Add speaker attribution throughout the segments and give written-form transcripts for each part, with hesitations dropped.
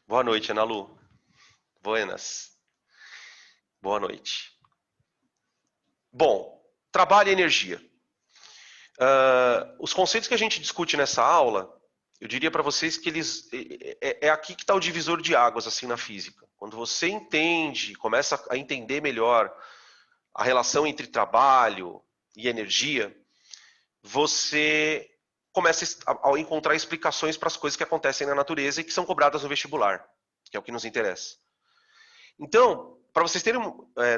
Speaker 1: Boa noite, Ana Lu. Buenas. Boa noite. Bom, trabalho e energia. Os conceitos que a gente discute nessa aula, eu diria para vocês que eles é aqui que está o divisor de águas assim na física. Quando você entende, começa a entender melhor a relação entre trabalho e energia, você começa a encontrar explicações para as coisas que acontecem na natureza e que são cobradas no vestibular, que é o que nos interessa. Então, para vocês terem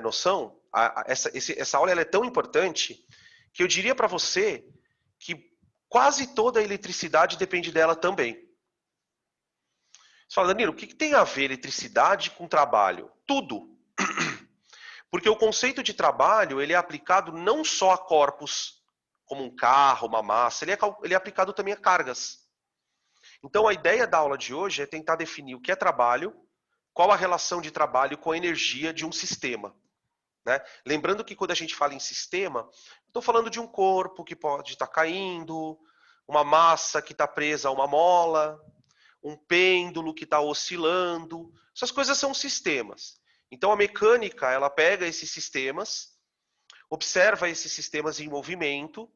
Speaker 1: noção, essa aula ela é tão importante que eu diria para você que quase toda a eletricidade depende dela também. Você fala, Danilo, o que tem a ver eletricidade com trabalho? Tudo. Porque o conceito de trabalho ele é aplicado não só a corpos, como um carro, uma massa, ele é aplicado também a cargas. Então, a ideia da aula de hoje é tentar definir o que é trabalho, qual a relação de trabalho com a energia de um sistema. Né? Lembrando que quando a gente fala em sistema, estou falando de um corpo que pode estar caindo, uma massa que está presa a uma mola, um pêndulo que está oscilando. Essas coisas são sistemas. Então a mecânica ela pega esses sistemas, observa esses sistemas em movimento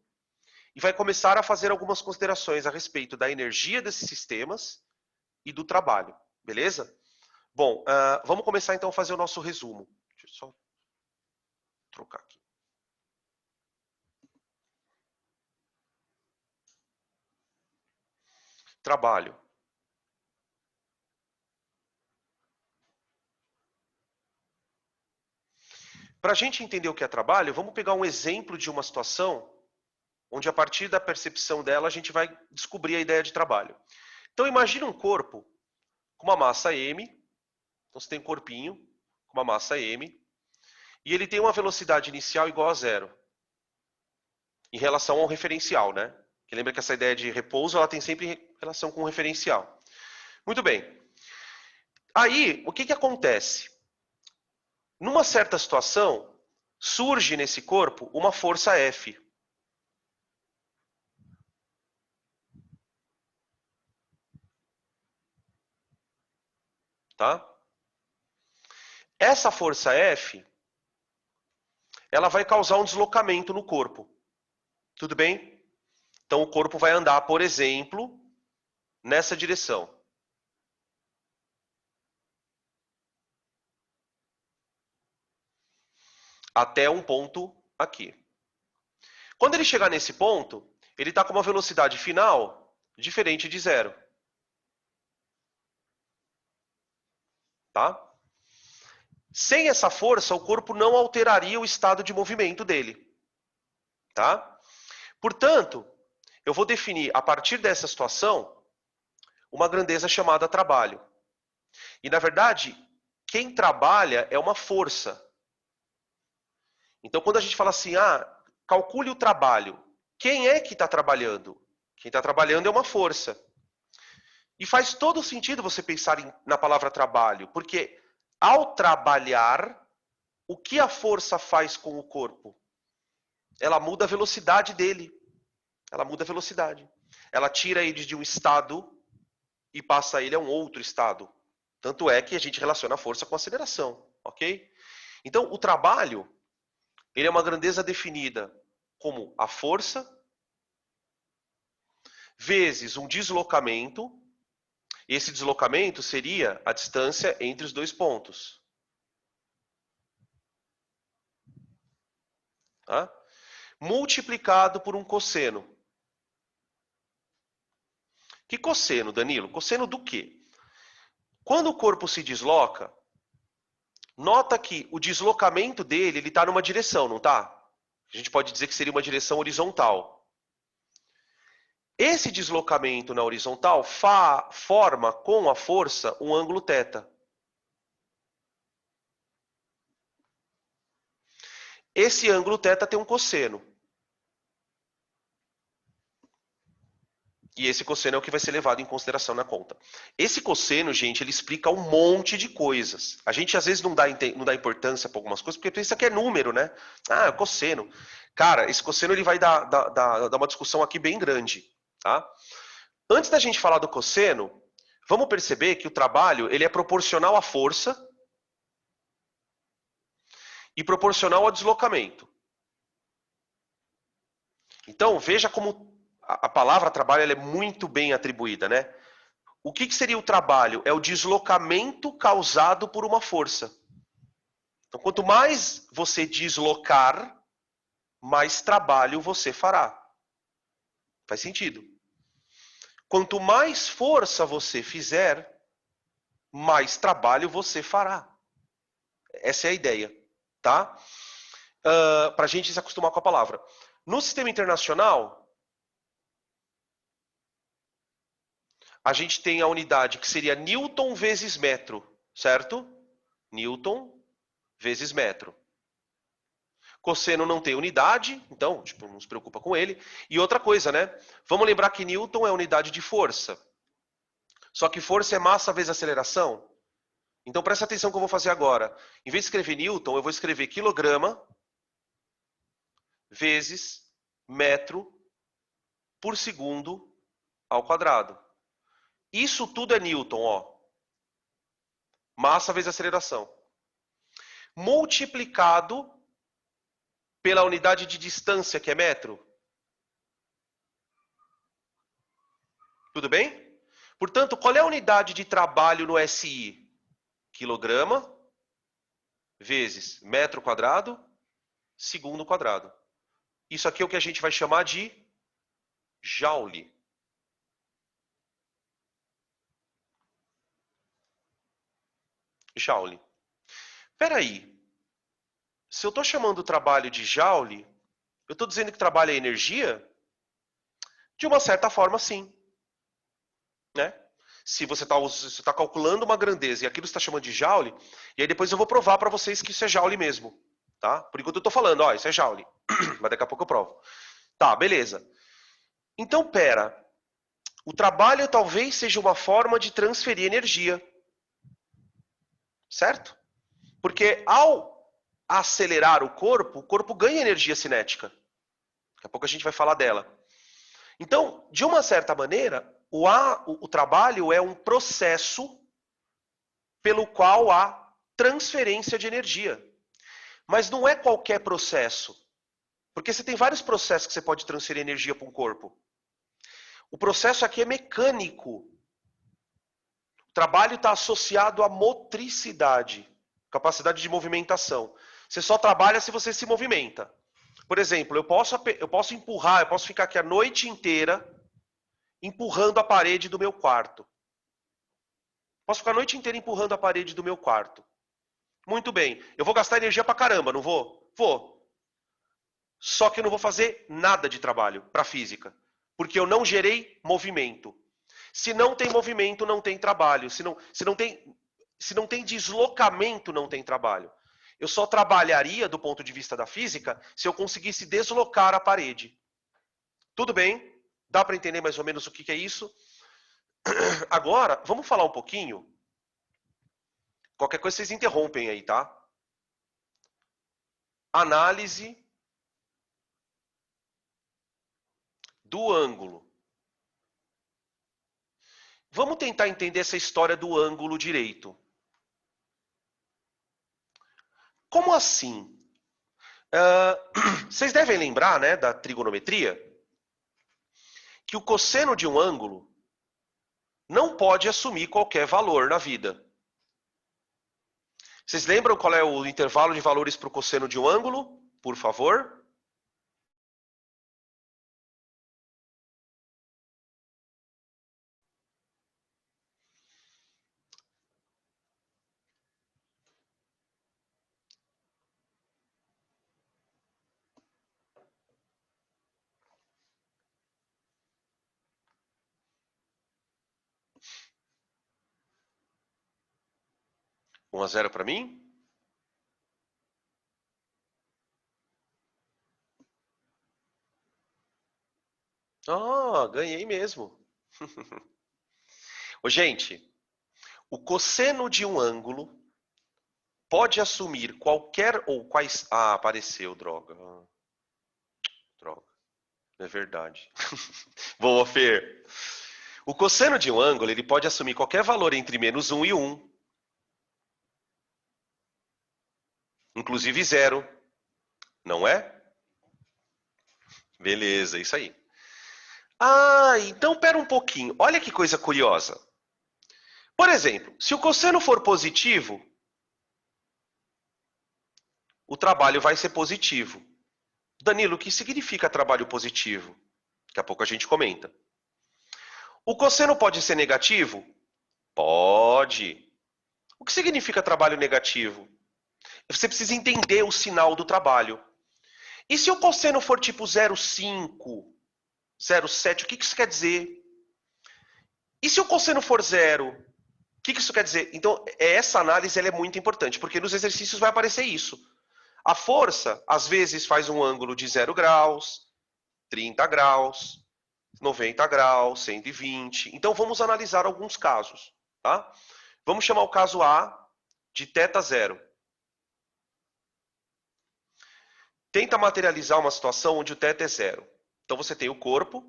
Speaker 1: e vai começar a fazer algumas considerações a respeito da energia desses sistemas e do trabalho. Beleza? Bom, vamos começar então a fazer o nosso resumo. Deixa eu só trocar aqui. Trabalho. Para a gente entender o que é trabalho, vamos pegar um exemplo de uma situação onde a partir da percepção dela a gente vai descobrir a ideia de trabalho. Então imagine um corpo com uma massa m, então você tem um corpinho com uma massa m, e ele tem uma velocidade inicial igual a zero, em relação ao referencial, né? Que lembra que essa ideia de repouso ela tem sempre relação com o referencial. Muito bem. Aí, o que acontece? Numa certa situação, surge nesse corpo uma força F. Tá? Essa força F, ela vai causar um deslocamento no corpo. Tudo bem? Então o corpo vai andar, por exemplo, nessa direção. Até um ponto aqui. Quando ele chegar nesse ponto, ele está com uma velocidade final diferente de zero. Tá? Sem essa força, o corpo não alteraria o estado de movimento dele. Tá? Portanto, eu vou definir, a partir dessa situação, uma grandeza chamada trabalho. E, na verdade, quem trabalha é uma força. Então, quando a gente fala assim, calcule o trabalho, quem é que está trabalhando? Quem está trabalhando é uma força. E faz todo sentido você pensar na palavra trabalho, porque ao trabalhar, o que a força faz com o corpo? Ela muda a velocidade dele. Ela muda a velocidade. Ela tira ele de um estado e passa ele a um outro estado. Tanto é que a gente relaciona a força com a aceleração, ok? Então, o trabalho, ele é uma grandeza definida como a força vezes um deslocamento. Esse deslocamento seria a distância entre os dois pontos. Tá? Multiplicado por um cosseno. Que cosseno, Danilo? Cosseno do quê? Quando o corpo se desloca, nota que o deslocamento dele está numa direção, não está? A gente pode dizer que seria uma direção horizontal. Esse deslocamento na horizontal forma com a força um ângulo θ. Esse ângulo θ tem um cosseno. E esse cosseno é o que vai ser levado em consideração na conta. Esse cosseno, gente, ele explica um monte de coisas. A gente às vezes não dá importância para algumas coisas, porque pensa que é número, né? Ah, cosseno. Cara, esse cosseno ele vai dar uma discussão aqui bem grande. Tá? Antes da gente falar do cosseno, vamos perceber que o trabalho ele é proporcional à força e proporcional ao deslocamento. Então, veja como a palavra trabalho ela é muito bem atribuída, né? O que seria o trabalho? É o deslocamento causado por uma força. Então, quanto mais você deslocar, mais trabalho você fará. Faz sentido. Quanto mais força você fizer, mais trabalho você fará. Essa é a ideia, tá? Para a gente se acostumar com a palavra. No sistema internacional, a gente tem a unidade que seria Newton vezes metro, certo? Newton vezes metro. Cosseno não tem unidade, então, tipo, não se preocupa com ele. E outra coisa, né? Vamos lembrar que Newton é unidade de força. Só que força é massa vezes aceleração. Então presta atenção no que eu vou fazer agora. Em vez de escrever Newton, eu vou escrever quilograma vezes metro por segundo ao quadrado. Isso tudo é Newton, ó. Massa vezes aceleração. Multiplicado pela unidade de distância, que é metro. Tudo bem? Portanto, qual é a unidade de trabalho no SI? Quilograma vezes metro quadrado, segundo quadrado. Isso aqui é o que a gente vai chamar de joule. Joule. Espera aí. Se eu estou chamando o trabalho de joule, eu estou dizendo que trabalho é energia? De uma certa forma, sim. Né? Se você está calculando uma grandeza e aquilo você está chamando de joule, e aí depois eu vou provar para vocês que isso é joule mesmo. Tá? Por enquanto eu estou falando, ó, isso é joule. Mas daqui a pouco eu provo. Tá, beleza. Então, pera. O trabalho talvez seja uma forma de transferir energia. Certo? Porque ao acelerar o corpo ganha energia cinética. Daqui a pouco a gente vai falar dela. Então, de uma certa maneira, o trabalho é um processo pelo qual há transferência de energia. Mas não é qualquer processo. Porque você tem vários processos que você pode transferir energia para um corpo. O processo aqui é mecânico. O trabalho está associado à motricidade, capacidade de movimentação. Você só trabalha se você se movimenta. Por exemplo, eu posso empurrar, eu posso ficar aqui a noite inteira empurrando a parede do meu quarto. Posso ficar a noite inteira empurrando a parede do meu quarto. Muito bem. Eu vou gastar energia pra caramba, não vou? Vou. Só que eu não vou fazer nada de trabalho para física, porque eu não gerei movimento. Se não tem movimento, não tem trabalho. Se não tem deslocamento, não tem trabalho. Eu só trabalharia do ponto de vista da física se eu conseguisse deslocar a parede. Tudo bem? Dá para entender mais ou menos o que é isso? Agora, vamos falar um pouquinho. Qualquer coisa vocês interrompem aí, tá? Análise do ângulo. Vamos tentar entender essa história do ângulo direito. Como assim? Vocês devem lembrar, né, da trigonometria, que o cosseno de um ângulo não pode assumir qualquer valor na vida. Vocês lembram qual é o intervalo de valores para o cosseno de um ângulo? Por favor. Um a 0 para mim? Ah, ganhei mesmo. Ô, gente, o cosseno de um ângulo pode assumir qualquer ou quais... Ah, apareceu, droga. Droga. É verdade. Boa, Fer. O cosseno de um ângulo, ele pode assumir qualquer valor entre -1 e 1. Inclusive 0. Não é? Beleza, isso aí. Ah, então pera um pouquinho. Olha que coisa curiosa. Por exemplo, se o cosseno for positivo, o trabalho vai ser positivo. Danilo, o que significa trabalho positivo? Daqui a pouco a gente comenta. O cosseno pode ser negativo? Pode. O que significa trabalho negativo? Você precisa entender o sinal do trabalho. E se o cosseno for tipo 0,5, 0,7, o que isso quer dizer? E se o cosseno for 0, o que isso quer dizer? Então, essa análise ela é muito importante, porque nos exercícios vai aparecer isso. A força, às vezes, faz um ângulo de 0 graus, 30 graus, 90 graus, 120. Então, vamos analisar alguns casos. Tá? Vamos chamar o caso A de θ0. Tenta materializar uma situação onde o θ é 0. Então, você tem o corpo.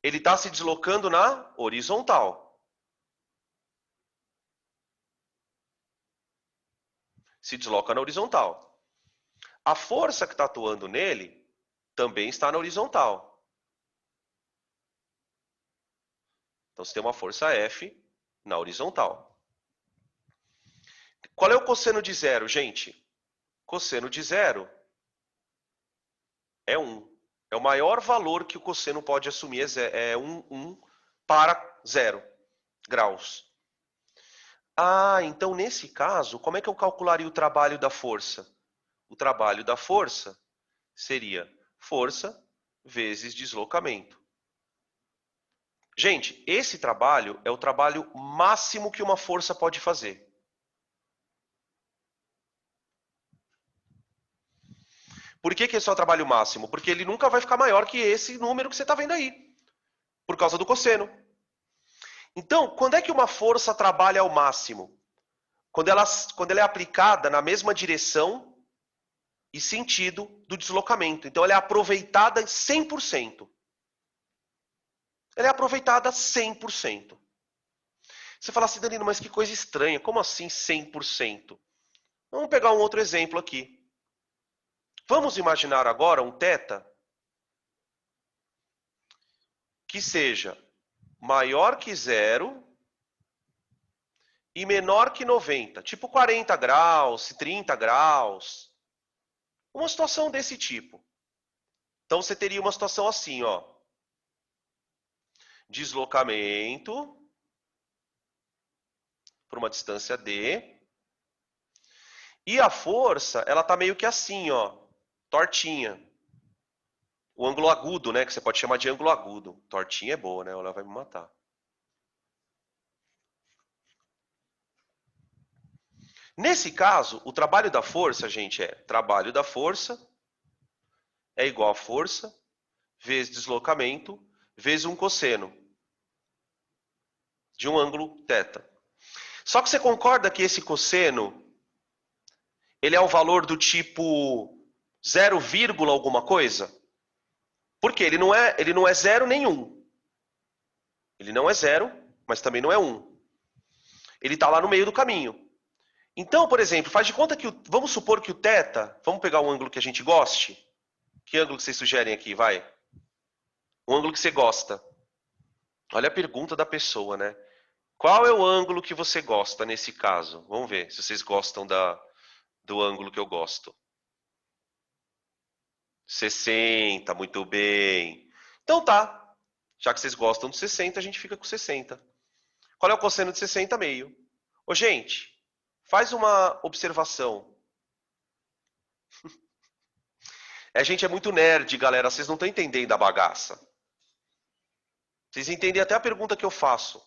Speaker 1: Ele está se deslocando na horizontal. Se desloca na horizontal. A força que está atuando nele também está na horizontal. Então, você tem uma força F na horizontal. Qual é o cosseno de 0, gente? Cosseno de 0 é 1. É o maior valor que o cosseno pode assumir, é 1 para 0 graus. Ah, então nesse caso, como é que eu calcularia o trabalho da força? O trabalho da força seria força vezes deslocamento. Gente, esse trabalho é o trabalho máximo que uma força pode fazer. Por que esse é o trabalho máximo? Porque ele nunca vai ficar maior que esse número que você está vendo aí, por causa do cosseno. Então, quando é que uma força trabalha ao máximo? Quando ela é aplicada na mesma direção e sentido do deslocamento. Então, ela é aproveitada 100%. Ela é aproveitada 100%. Você fala assim, Danilo, mas que coisa estranha. Como assim 100%? Vamos pegar um outro exemplo aqui. Vamos imaginar agora um θ que seja maior que 0 e menor que 90. Tipo 40 graus, 30 graus. Uma situação desse tipo. Então, você teria uma situação assim, ó. Deslocamento por uma distância d. E a força, ela tá meio que assim, ó, tortinha. O ângulo agudo, né, que você pode chamar de ângulo agudo. Tortinha é boa, né? Ela vai me matar. Nesse caso, o trabalho da força, gente, trabalho da força é igual a força vezes deslocamento vezes um cosseno de um ângulo θ. Só que você concorda que esse cosseno ele é um valor do tipo 0, alguma coisa? Porque ele não é 0 nem 1. Ele não é 0, mas também não é 1. Ele está lá no meio do caminho. Então, por exemplo, faz de conta que vamos supor que o θ, vamos pegar um ângulo que a gente goste. Que ângulo que vocês sugerem aqui, vai? Um ângulo que você gosta. Olha a pergunta da pessoa, né? Qual é o ângulo que você gosta nesse caso? Vamos ver se vocês gostam do ângulo que eu gosto. 60, muito bem. Então tá. Já que vocês gostam de 60, a gente fica com 60. Qual é o cosseno de 60? Meio. Ô, gente, faz uma observação. A gente é muito nerd, galera. Vocês não estão entendendo a bagaça. Vocês entendem até a pergunta que eu faço.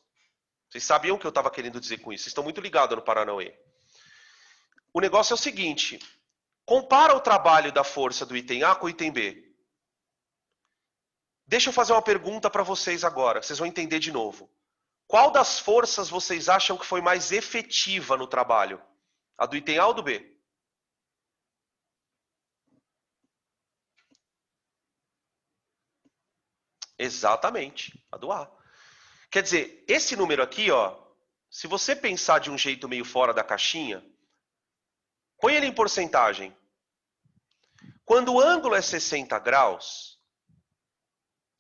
Speaker 1: Vocês sabiam o que eu estava querendo dizer com isso. Vocês estão muito ligados no Paranauê. O negócio é o seguinte. Compara o trabalho da força do item A com o item B. Deixa eu fazer uma pergunta para vocês agora. Vocês vão entender de novo. Qual das forças vocês acham que foi mais efetiva no trabalho? A do item A ou do B? Exatamente, a do A. Quer dizer, esse número aqui, ó, se você pensar de um jeito meio fora da caixinha, põe ele em porcentagem. Quando o ângulo é 60 graus,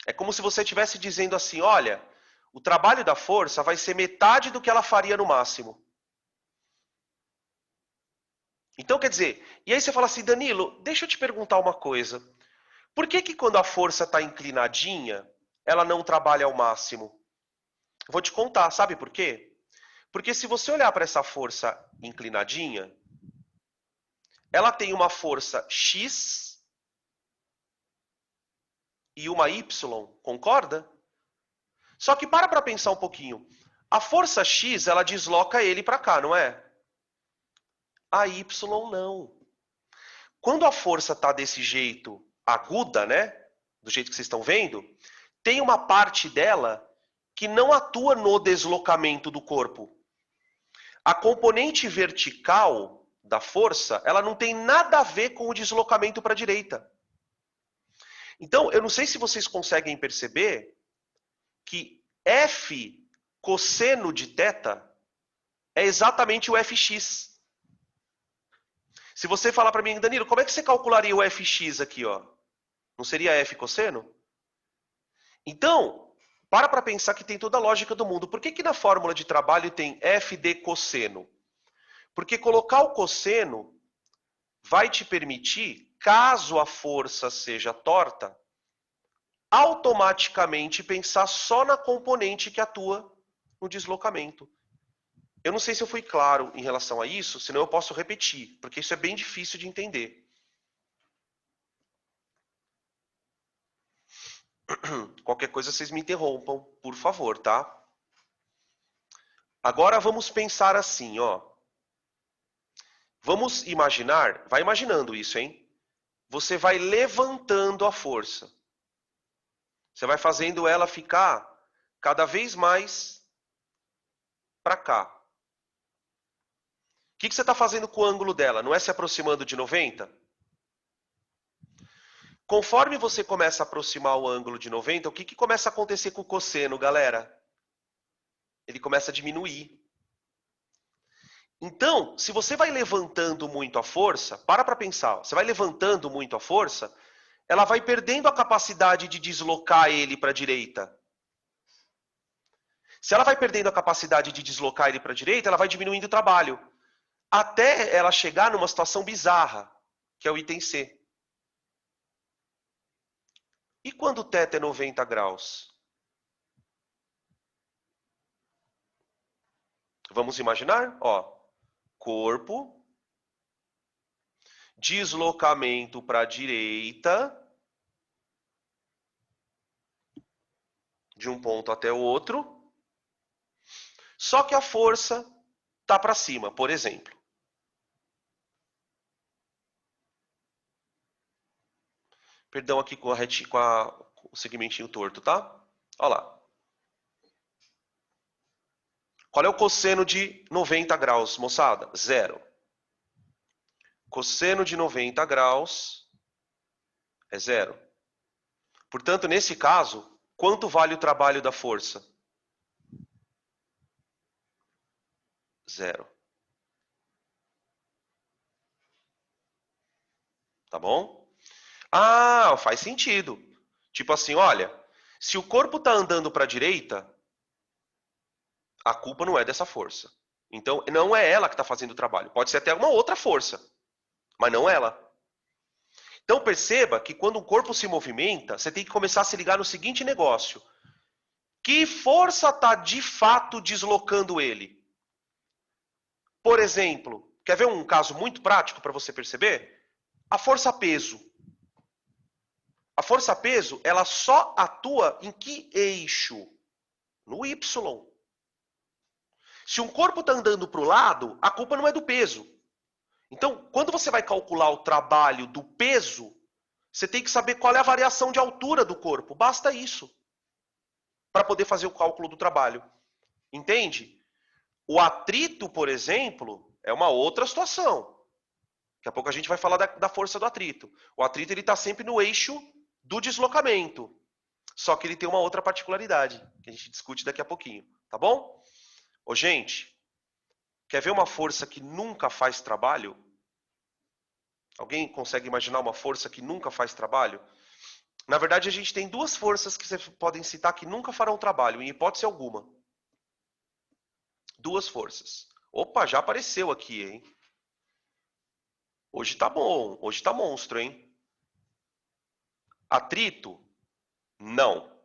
Speaker 1: é como se você estivesse dizendo assim, olha, o trabalho da força vai ser metade do que ela faria no máximo. Então, quer dizer, e aí você fala assim, Danilo, deixa eu te perguntar uma coisa. Por que que quando a força está inclinadinha, ela não trabalha ao máximo? Eu vou te contar, sabe por quê? Porque se você olhar para essa força inclinadinha, ela tem uma força X e uma Y, concorda? Só que para pensar um pouquinho. A força X, ela desloca ele para cá, não é? A Y não. Quando a força está desse jeito aguda, né? Do jeito que vocês estão vendo, tem uma parte dela que não atua no deslocamento do corpo. A componente vertical da força, ela não tem nada a ver com o deslocamento para a direita. Então, eu não sei se vocês conseguem perceber que F cosseno de θ é exatamente o Fx. Se você falar para mim, Danilo, como é que você calcularia o Fx aqui, ó? Não seria F cosseno? Então, para pensar que tem toda a lógica do mundo. Por que que na fórmula de trabalho tem F de cosseno? Porque colocar o cosseno vai te permitir, caso a força seja torta, automaticamente pensar só na componente que atua no deslocamento. Eu não sei se eu fui claro em relação a isso, senão eu posso repetir, porque isso é bem difícil de entender. Qualquer coisa vocês me interrompam, por favor, tá? Agora vamos pensar assim, ó. Vamos imaginar, vai imaginando isso, hein? Você vai levantando a força. Você vai fazendo ela ficar cada vez mais para cá. O que você está fazendo com o ângulo dela? Não é se aproximando de 90? Conforme você começa a aproximar o ângulo de 90, o que começa a acontecer com o cosseno, galera? Ele começa a diminuir. Então, se você vai levantando muito a força, para pensar, você vai levantando muito a força, ela vai perdendo a capacidade de deslocar ele para a direita. Se ela vai perdendo a capacidade de deslocar ele para a direita, ela vai diminuindo o trabalho. Até ela chegar numa situação bizarra, que é o item C. E quando o θ é 90 graus? Vamos imaginar? Ó, corpo, deslocamento para a direita, de um ponto até o outro, só que a força está para cima, por exemplo. Perdão aqui com o segmentinho torto, tá? Olha lá. Qual é o cosseno de 90 graus, moçada? 0. Cosseno de 90 graus é 0. Portanto, nesse caso, quanto vale o trabalho da força? 0. Tá bom? Ah, faz sentido. Tipo assim, olha, se o corpo está andando para a direita, a culpa não é dessa força. Então, não é ela que está fazendo o trabalho. Pode ser até uma outra força, mas não ela. Então, perceba que quando um corpo se movimenta, você tem que começar a se ligar no seguinte negócio. Que força está de fato deslocando ele? Por exemplo, quer ver um caso muito prático para você perceber? A força peso. A força peso, ela só atua em que eixo? No Y. Se um corpo está andando para o lado, a culpa não é do peso. Então, quando você vai calcular o trabalho do peso, você tem que saber qual é a variação de altura do corpo. Basta isso para poder fazer o cálculo do trabalho. Entende? O atrito, por exemplo, é uma outra situação. Daqui a pouco a gente vai falar da força do atrito. O atrito está sempre no eixo do deslocamento. Só que ele tem uma outra particularidade, que a gente discute daqui a pouquinho, tá bom? Ô, gente, quer ver uma força que nunca faz trabalho? Alguém consegue imaginar uma força que nunca faz trabalho? Na verdade, a gente tem duas forças que vocês podem citar que nunca farão trabalho, em hipótese alguma. Duas forças. Opa, já apareceu aqui, hein? Hoje tá bom, hoje tá monstro, hein? Atrito? Não.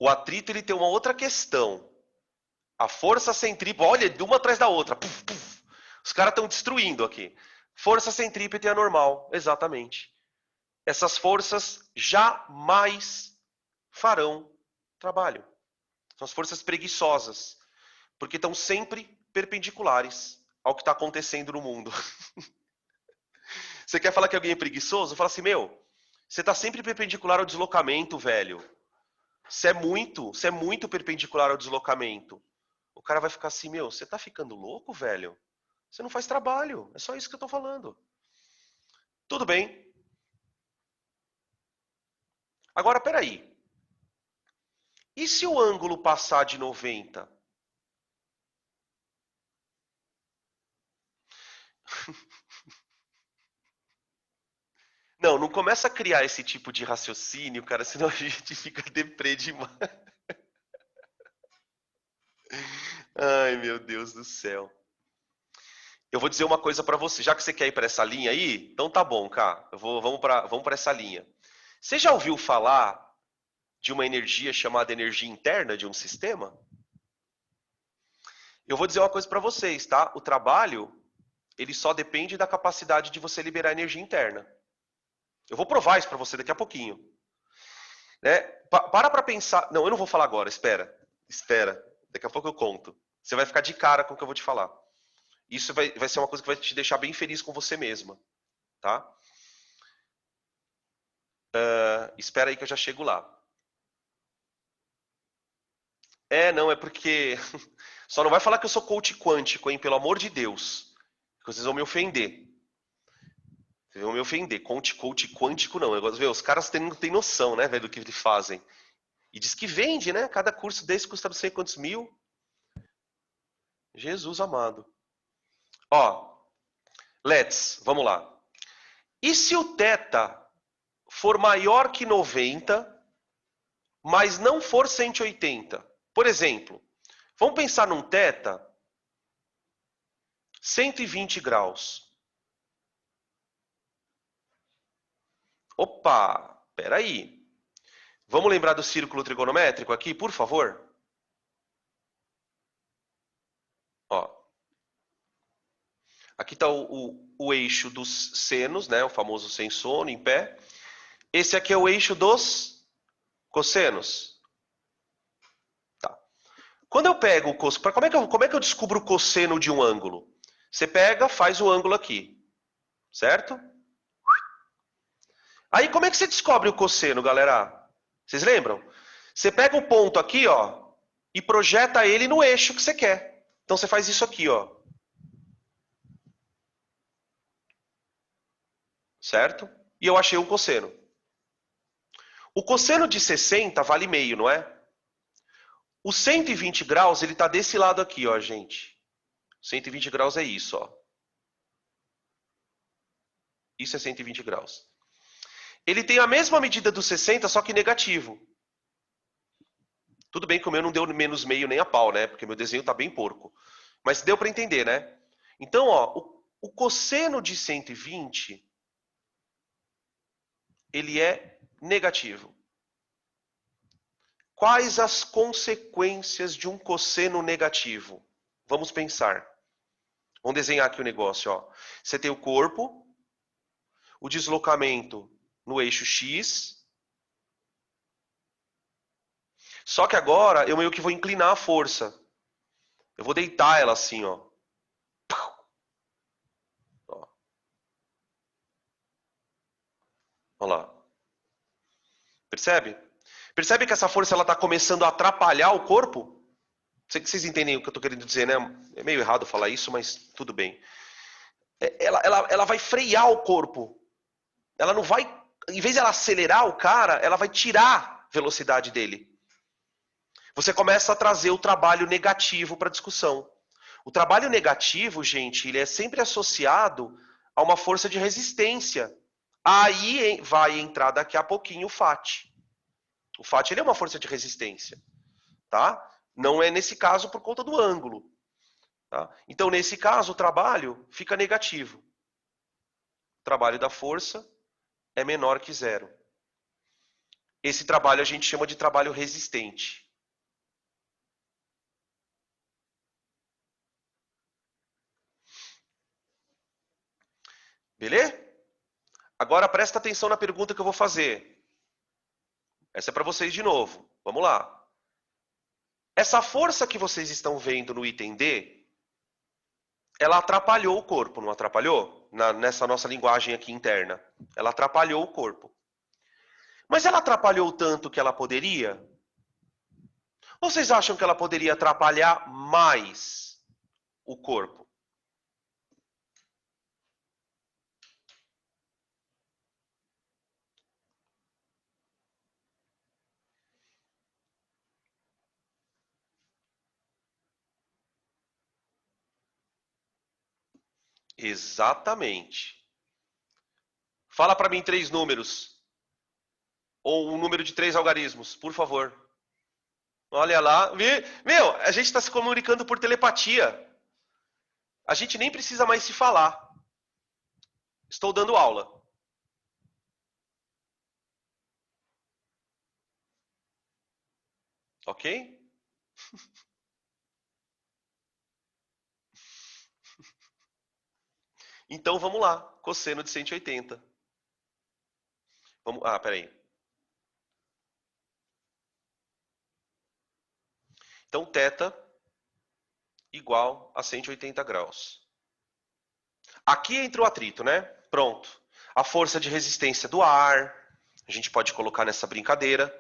Speaker 1: O atrito ele tem uma outra questão. A força centrípeta, olha, de uma atrás da outra. Puf, puf. Os caras estão destruindo aqui. Força centrípeta é normal, exatamente. Essas forças jamais farão trabalho. São as forças preguiçosas, porque estão sempre perpendiculares ao que está acontecendo no mundo. Você quer falar que alguém é preguiçoso? Fala assim, meu, você está sempre perpendicular ao deslocamento, velho. Você é muito perpendicular ao deslocamento. O cara vai ficar assim, meu, você está ficando louco, velho? Você não faz trabalho. É só isso que eu estou falando. Tudo bem. Agora, peraí. E se o ângulo passar de 90? Não, não começa a criar esse tipo de raciocínio, cara, senão a gente fica deprê demais. Ai, meu Deus do céu. Eu vou dizer uma coisa pra você. Já que você quer ir pra essa linha aí, então tá bom, cara. Vamos para essa linha. Você já ouviu falar de uma energia chamada energia interna de um sistema? Eu vou dizer uma coisa pra vocês, tá? O trabalho, ele só depende da capacidade de você liberar energia interna. Eu vou provar isso pra você daqui a pouquinho. Né? Para pensar. Não, eu não vou falar agora, espera. Espera. Daqui a pouco eu conto. Você vai ficar de cara com o que eu vou te falar. Isso vai ser uma coisa que vai te deixar bem feliz com você mesma. Tá? Espera aí que eu já chego lá. Não, é porque. Só não vai falar que eu sou coach quântico, hein? Pelo amor de Deus. Porque vocês vão me ofender. Vocês vão me ofender. Coach quântico não. Os caras não têm noção, né, velho, do que eles fazem. E diz que vende, né? Cada curso desse custa não sei quantos mil. Jesus amado. Ó, vamos lá. E se o θ for maior que 90, mas não for 180? Por exemplo, vamos pensar num θ 120 graus. Opa, peraí. Vamos lembrar do círculo trigonométrico aqui, por favor? Ó, aqui está o eixo dos senos, né? O famoso sensono em pé. Esse aqui é o eixo dos cossenos. Tá. Quando eu pego o cosseno, como é que eu descubro o cosseno de um ângulo? Você pega, faz o ângulo aqui, certo? Aí como é que você descobre o cosseno, galera? Vocês lembram? Você pega o ponto aqui, ó, e projeta ele no eixo que você quer. Então você faz isso aqui, ó. Certo? E eu achei um cosseno. O cosseno de 60 vale meio, não é? O 120 graus, ele está desse lado aqui, ó, gente. 120 graus é isso, ó. Isso é 120 graus. Ele tem a mesma medida do 60, só que negativo. Tudo bem que o meu não deu menos meio nem a pau, né? Porque meu desenho está bem porco. Mas deu para entender, né? Então, ó, o cosseno de 120, ele é negativo. Quais as consequências de um cosseno negativo? Vamos pensar. Vamos desenhar aqui o negócio, ó. Você tem o corpo, o deslocamento no eixo X. Só que agora eu meio que vou inclinar a força. Eu vou deitar ela assim, ó. Olha lá. Percebe? Percebe que essa força ela está começando a atrapalhar o corpo? Sei que vocês entendem o que eu estou querendo dizer, né? É meio errado falar isso, mas tudo bem. Ela vai frear o corpo. Ela não vai em vez de ela acelerar o cara, ela vai tirar velocidade dele. Você começa a trazer o trabalho negativo para a discussão. O trabalho negativo, gente, ele é sempre associado a uma força de resistência. Aí vai entrar daqui a pouquinho o FAT. O FAT ele é uma força de resistência, tá? Não é nesse caso por conta do ângulo. Tá? Então, nesse caso, o trabalho fica negativo. O trabalho da força é menor que zero. Esse trabalho a gente chama de trabalho resistente. Beleza? Agora presta atenção na pergunta que eu vou fazer. Essa é para vocês de novo. Vamos lá. Essa força que vocês estão vendo no item D, ela atrapalhou o corpo, não atrapalhou? Nessa nossa linguagem aqui interna. Ela atrapalhou o corpo. Mas ela atrapalhou tanto que ela poderia? Ou vocês acham que ela poderia atrapalhar mais o corpo? Exatamente. Fala para mim 3 números. Ou um número de 3 algarismos, por favor. Olha lá. Meu, a gente está se comunicando por telepatia. A gente nem precisa mais se falar. Estou dando aula. Ok? Então vamos lá. Cosseno de 180. Peraí. Então, θ igual a 180 graus. Aqui entra o atrito, né? Pronto. A força de resistência do ar. A gente pode colocar nessa brincadeira.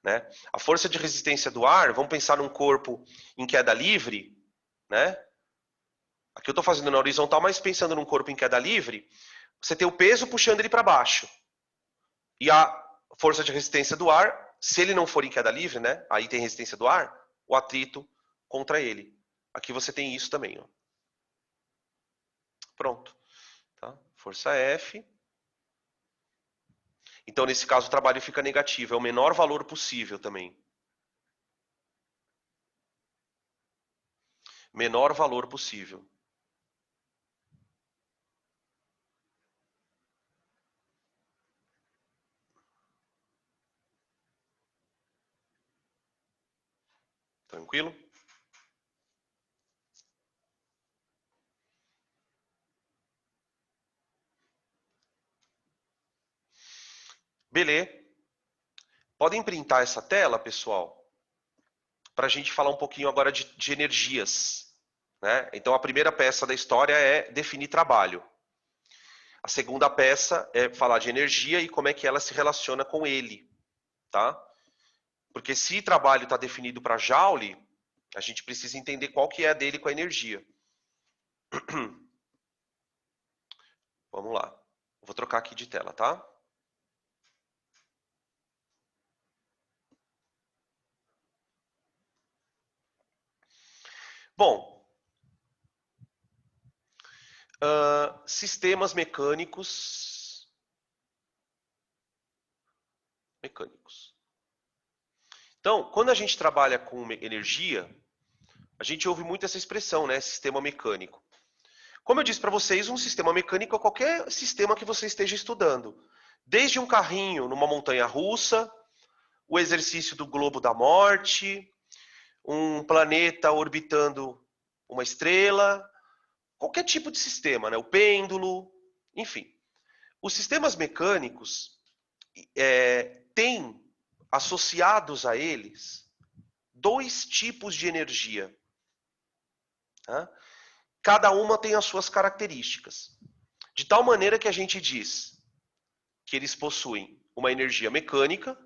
Speaker 1: Né? A força de resistência do ar, vamos pensar num corpo em queda livre. Né? Aqui eu estou fazendo na horizontal, mas pensando num corpo em queda livre, você tem o peso puxando ele para baixo. E a força de resistência do ar, se ele não for em queda livre, né? Aí tem resistência do ar, o atrito contra ele. Aqui você tem isso também, ó. Pronto. Tá? Força F. Então, nesse caso, o trabalho fica negativo. É o menor valor possível também. Menor valor possível. Tranquilo? Beleza. Podem printar essa tela, pessoal, para a gente falar um pouquinho agora de energias. Né? Então, a primeira peça da história é definir trabalho. A segunda peça é falar de energia e como é que ela se relaciona com ele. Tá? Porque se trabalho está definido para Joule, a gente precisa entender qual que é a dele com a energia. Vamos lá. Vou trocar aqui de tela, tá? Bom, sistemas mecânicos. Então, quando a gente trabalha com energia, a gente ouve muito essa expressão, né? Sistema mecânico. Como eu disse para vocês, um sistema mecânico é qualquer sistema que você esteja estudando. Desde um carrinho numa montanha russa, o exercício do globo da morte, um planeta orbitando uma estrela, qualquer tipo de sistema, né? O pêndulo, enfim. Os sistemas mecânicos têm associados a eles 2 tipos de energia. Tá? Cada uma tem as suas características. De tal maneira que a gente diz que eles possuem uma energia mecânica,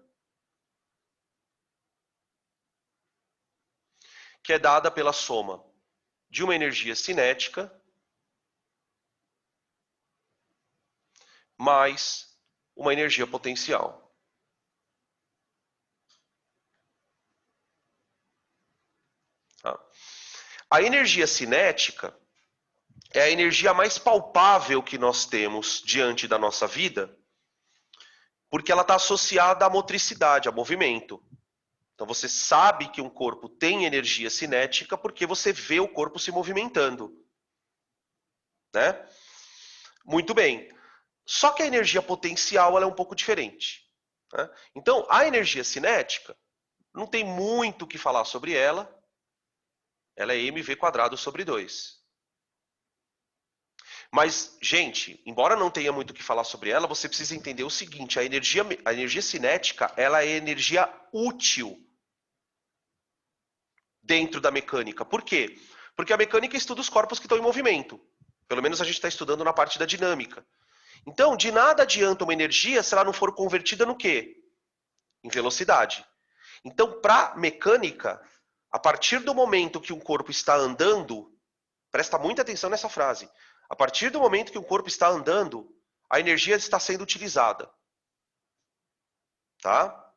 Speaker 1: que é dada pela soma de uma energia cinética mais uma energia potencial. Tá? A energia cinética é a energia mais palpável que nós temos diante da nossa vida, porque ela está associada à motricidade, a movimento. Então você sabe que um corpo tem energia cinética porque você vê o corpo se movimentando. Né? Muito bem. Só que a energia potencial ela é um pouco diferente. Né? Então, a energia cinética, não tem muito o que falar sobre ela. Ela é mv²/2. Mas, gente, embora não tenha muito o que falar sobre ela, você precisa entender o seguinte, a energia cinética, ela é energia útil dentro da mecânica. Por quê? Porque a mecânica estuda os corpos que estão em movimento. Pelo menos a gente está estudando na parte da dinâmica. Então, de nada adianta uma energia se ela não for convertida no quê? Em velocidade. Então, para mecânica, a partir do momento que um corpo está andando, presta muita atenção nessa frase, a partir do momento que um corpo está andando, a energia está sendo utilizada. Tá?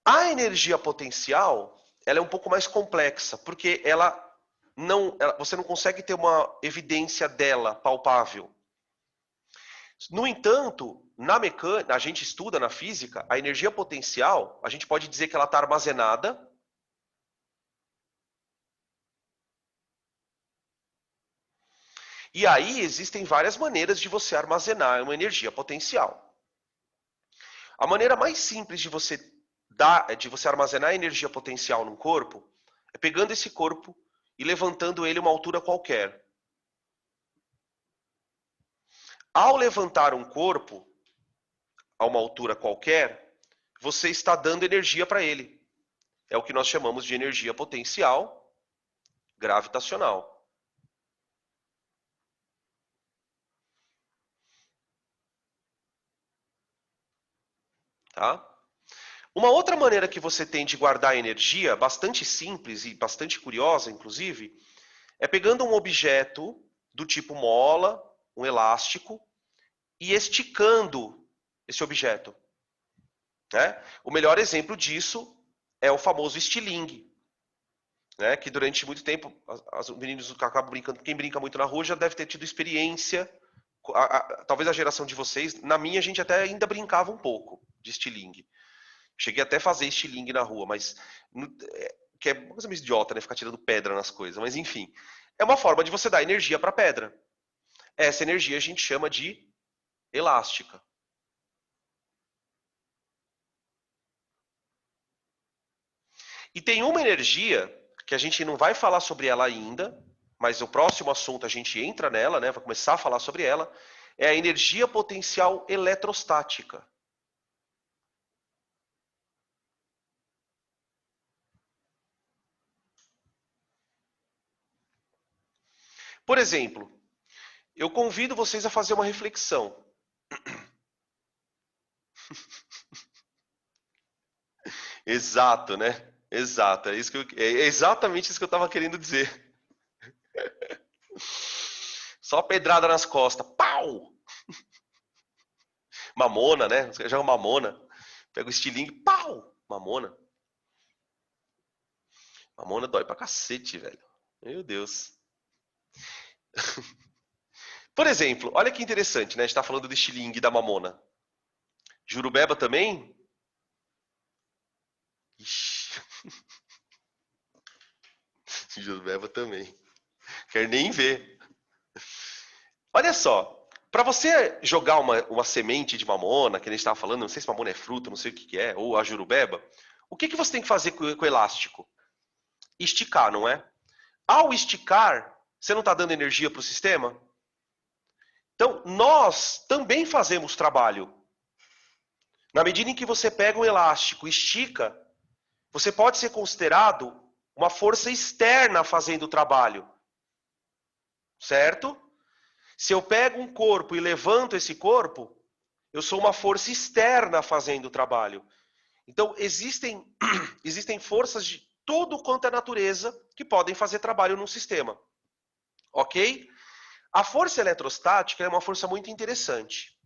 Speaker 1: A energia potencial, ela é um pouco mais complexa, porque você não consegue ter uma evidência dela palpável. No entanto, na mecânica, a gente estuda na física, a energia potencial, a gente pode dizer que ela está armazenada. E aí existem várias maneiras de você armazenar uma energia potencial. A maneira mais simples de você armazenar energia potencial num corpo é pegando esse corpo e levantando ele a uma altura qualquer. Ao levantar um corpo a uma altura qualquer, você está dando energia para ele. É o que nós chamamos de energia potencial gravitacional. Tá? Uma outra maneira que você tem de guardar energia, bastante simples e bastante curiosa, inclusive, é pegando um objeto do tipo mola, um elástico, e esticando esse objeto. Né? O melhor exemplo disso é o famoso estilingue. Né? Que durante muito tempo, os meninos acabam brincando, quem brinca muito na rua já deve ter tido experiência, talvez a geração de vocês, na minha a gente até ainda brincava um pouco de estilingue. Cheguei até a fazer estilingue na rua, mas que é uma coisa meio idiota, né? Ficar tirando pedra nas coisas. Mas enfim, é uma forma de você dar energia para a pedra. Essa energia a gente chama de elástica. E tem uma energia que a gente não vai falar sobre ela ainda, mas o próximo assunto a gente entra nela, né? Vai começar a falar sobre ela. É a energia potencial eletrostática. Por exemplo, eu convido vocês a fazer uma reflexão. Exato, né? Exato. É exatamente isso que eu estava querendo dizer. Só pedrada nas costas. Pau! Mamona, né? Você joga mamona. Pega o estilingue. Pau! Mamona. Mamona dói pra cacete, velho. Meu Deus. Por exemplo, olha que interessante, né? A gente tá falando do estilingue e da mamona. Jurubeba também? Ixi. Jurubeba também. Quer nem ver. Olha só. Para você jogar uma semente de mamona, que a gente estava falando, não sei se mamona é fruta, não sei o que é, ou a jurubeba, o que você tem que fazer com o elástico? Esticar, não é? Ao esticar, você não está dando energia para o sistema? Então, nós também fazemos trabalho. Na medida em que você pega um elástico e estica, você pode ser considerado uma força externa fazendo o trabalho. Certo? Se eu pego um corpo e levanto esse corpo, eu sou uma força externa fazendo o trabalho. Então, existem forças de tudo quanto é natureza que podem fazer trabalho num sistema. Ok? A força eletrostática é uma força muito interessante.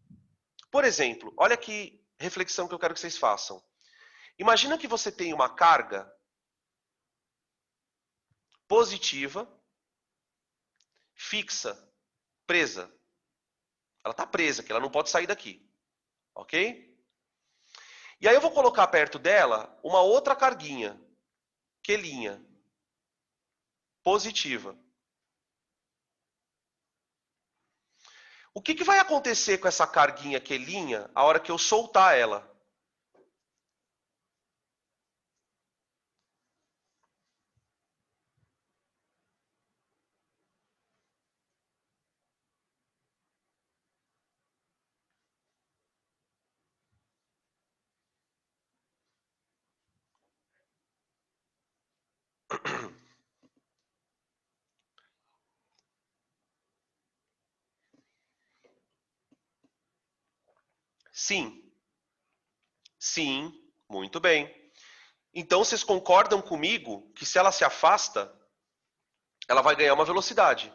Speaker 1: Por exemplo, olha que reflexão que eu quero que vocês façam. Imagina que você tem uma carga positiva, fixa, presa. Ela está presa, que ela não pode sair daqui. Ok? E aí eu vou colocar perto dela uma outra carguinha, quelinha, positiva. O que vai acontecer com essa carguinha quelinha a hora que eu soltar ela? Sim, sim, muito bem. Então vocês concordam comigo que se ela se afasta, ela vai ganhar uma velocidade.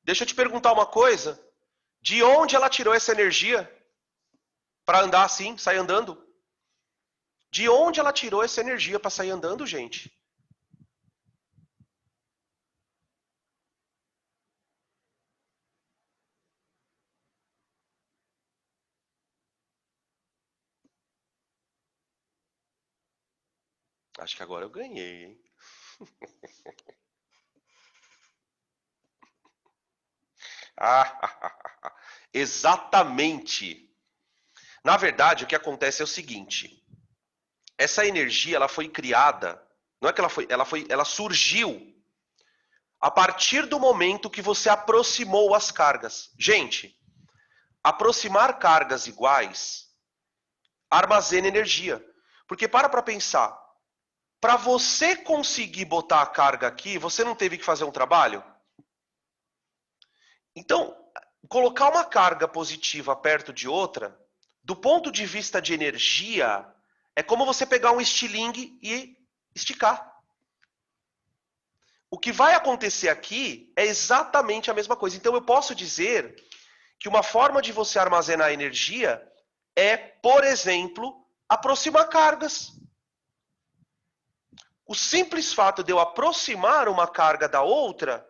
Speaker 1: Deixa eu te perguntar uma coisa. De onde ela tirou essa energia para andar assim, sair andando? De onde ela tirou essa energia para sair andando, gente? Acho que agora eu ganhei, hein? Exatamente. Na verdade, o que acontece é o seguinte: essa energia ela foi criada, não é que ela surgiu a partir do momento que você aproximou as cargas. Gente, aproximar cargas iguais armazena energia. Porque para pensar, para você conseguir botar a carga aqui, você não teve que fazer um trabalho? Então, colocar uma carga positiva perto de outra, do ponto de vista de energia, é como você pegar um estilingue e esticar. O que vai acontecer aqui é exatamente a mesma coisa. Então eu posso dizer que uma forma de você armazenar energia é, por exemplo, aproximar cargas. O simples fato de eu aproximar uma carga da outra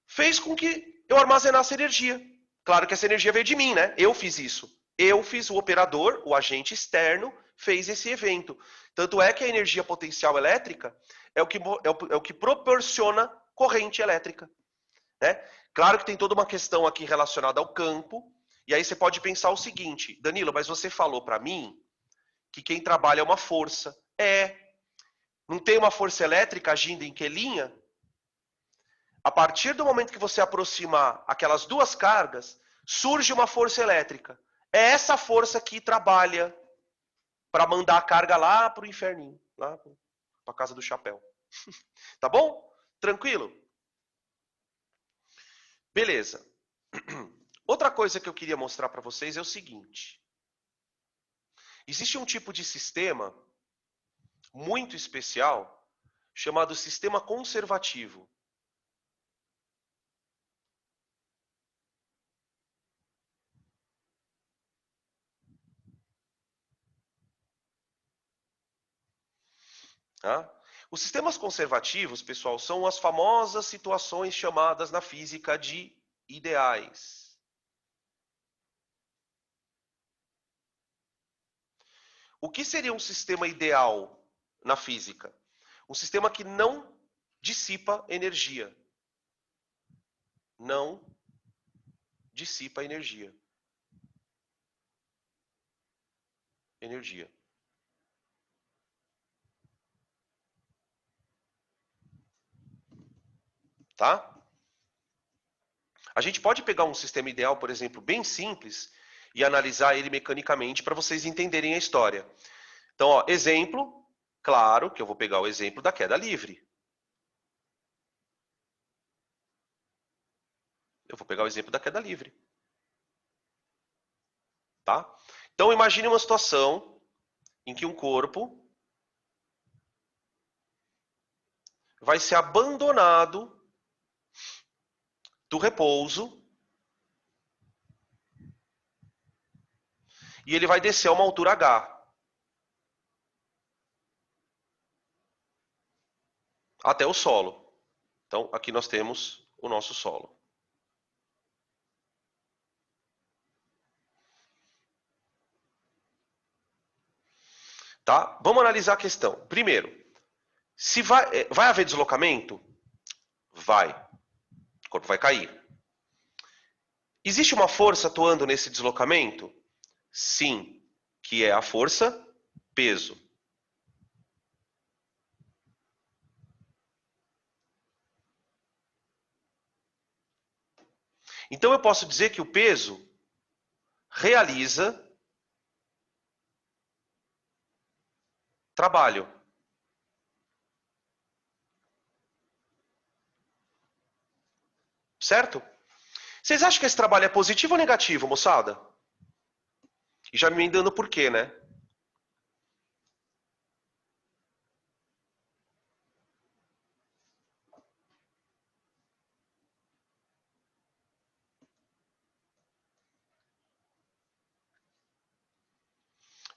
Speaker 1: fez com que eu armazenasse energia. Claro que essa energia veio de mim, né? Eu fiz isso. Eu fiz o operador, o agente externo, fez esse evento. Tanto é que a energia potencial elétrica é o que proporciona corrente elétrica. Né? Claro que tem toda uma questão aqui relacionada ao campo, e aí você pode pensar o seguinte, Danilo, mas você falou para mim que quem trabalha é uma força. Não tem uma força elétrica agindo em que linha? A partir do momento que você aproximar aquelas duas cargas, surge uma força elétrica. É essa força que trabalha para mandar a carga lá para o inferninho, lá para a casa do chapéu. Tá bom? Tranquilo? Beleza. Outra coisa que eu queria mostrar para vocês é o seguinte. Existe um tipo de sistema muito especial chamado sistema conservativo. Tá? Os sistemas conservativos, pessoal, são as famosas situações chamadas na física de ideais. O que seria um sistema ideal na física? Um sistema que não dissipa energia. Não dissipa energia. Energia. Tá? A gente pode pegar um sistema ideal, por exemplo, bem simples e analisar ele mecanicamente para vocês entenderem a história. Então, ó, exemplo, claro que eu vou pegar o exemplo da queda livre. Eu vou pegar o exemplo da queda livre. Tá? Então, imagine uma situação em que um corpo vai ser abandonado do repouso e ele vai descer a uma altura H. Até o solo. Então, aqui nós temos o nosso solo. Tá? Vamos analisar a questão. Primeiro, se vai haver deslocamento? Vai. O corpo vai cair. Existe uma força atuando nesse deslocamento? Sim, que é a força peso. Então eu posso dizer que o peso realiza trabalho. Certo? Vocês acham que esse trabalho é positivo ou negativo, moçada? E já me dando por quê, né?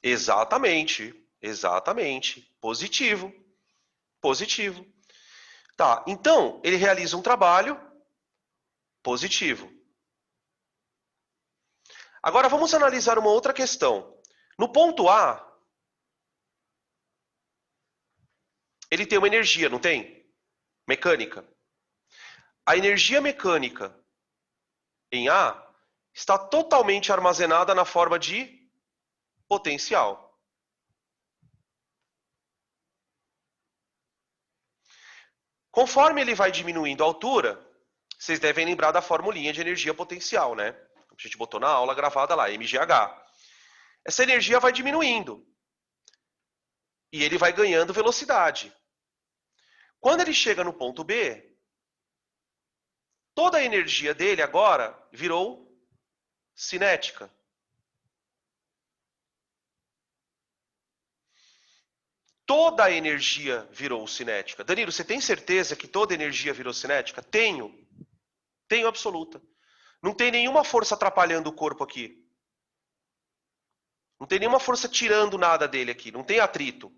Speaker 1: Exatamente. Exatamente. Positivo. Positivo. Tá, então ele realiza um trabalho positivo. Agora vamos analisar uma outra questão. No ponto A, ele tem uma energia, não tem? Mecânica. A energia mecânica em A está totalmente armazenada na forma de potencial. Conforme ele vai diminuindo a altura, vocês devem lembrar da formulinha de energia potencial, né? A gente botou na aula gravada lá, mgh. Essa energia vai diminuindo. E ele vai ganhando velocidade. Quando ele chega no ponto B, toda a energia dele agora virou cinética. Toda a energia virou cinética. Danilo, você tem certeza que toda a energia virou cinética? Tenho. Tenho absoluta. Não tem nenhuma força atrapalhando o corpo aqui. Não tem nenhuma força tirando nada dele aqui. Não tem atrito.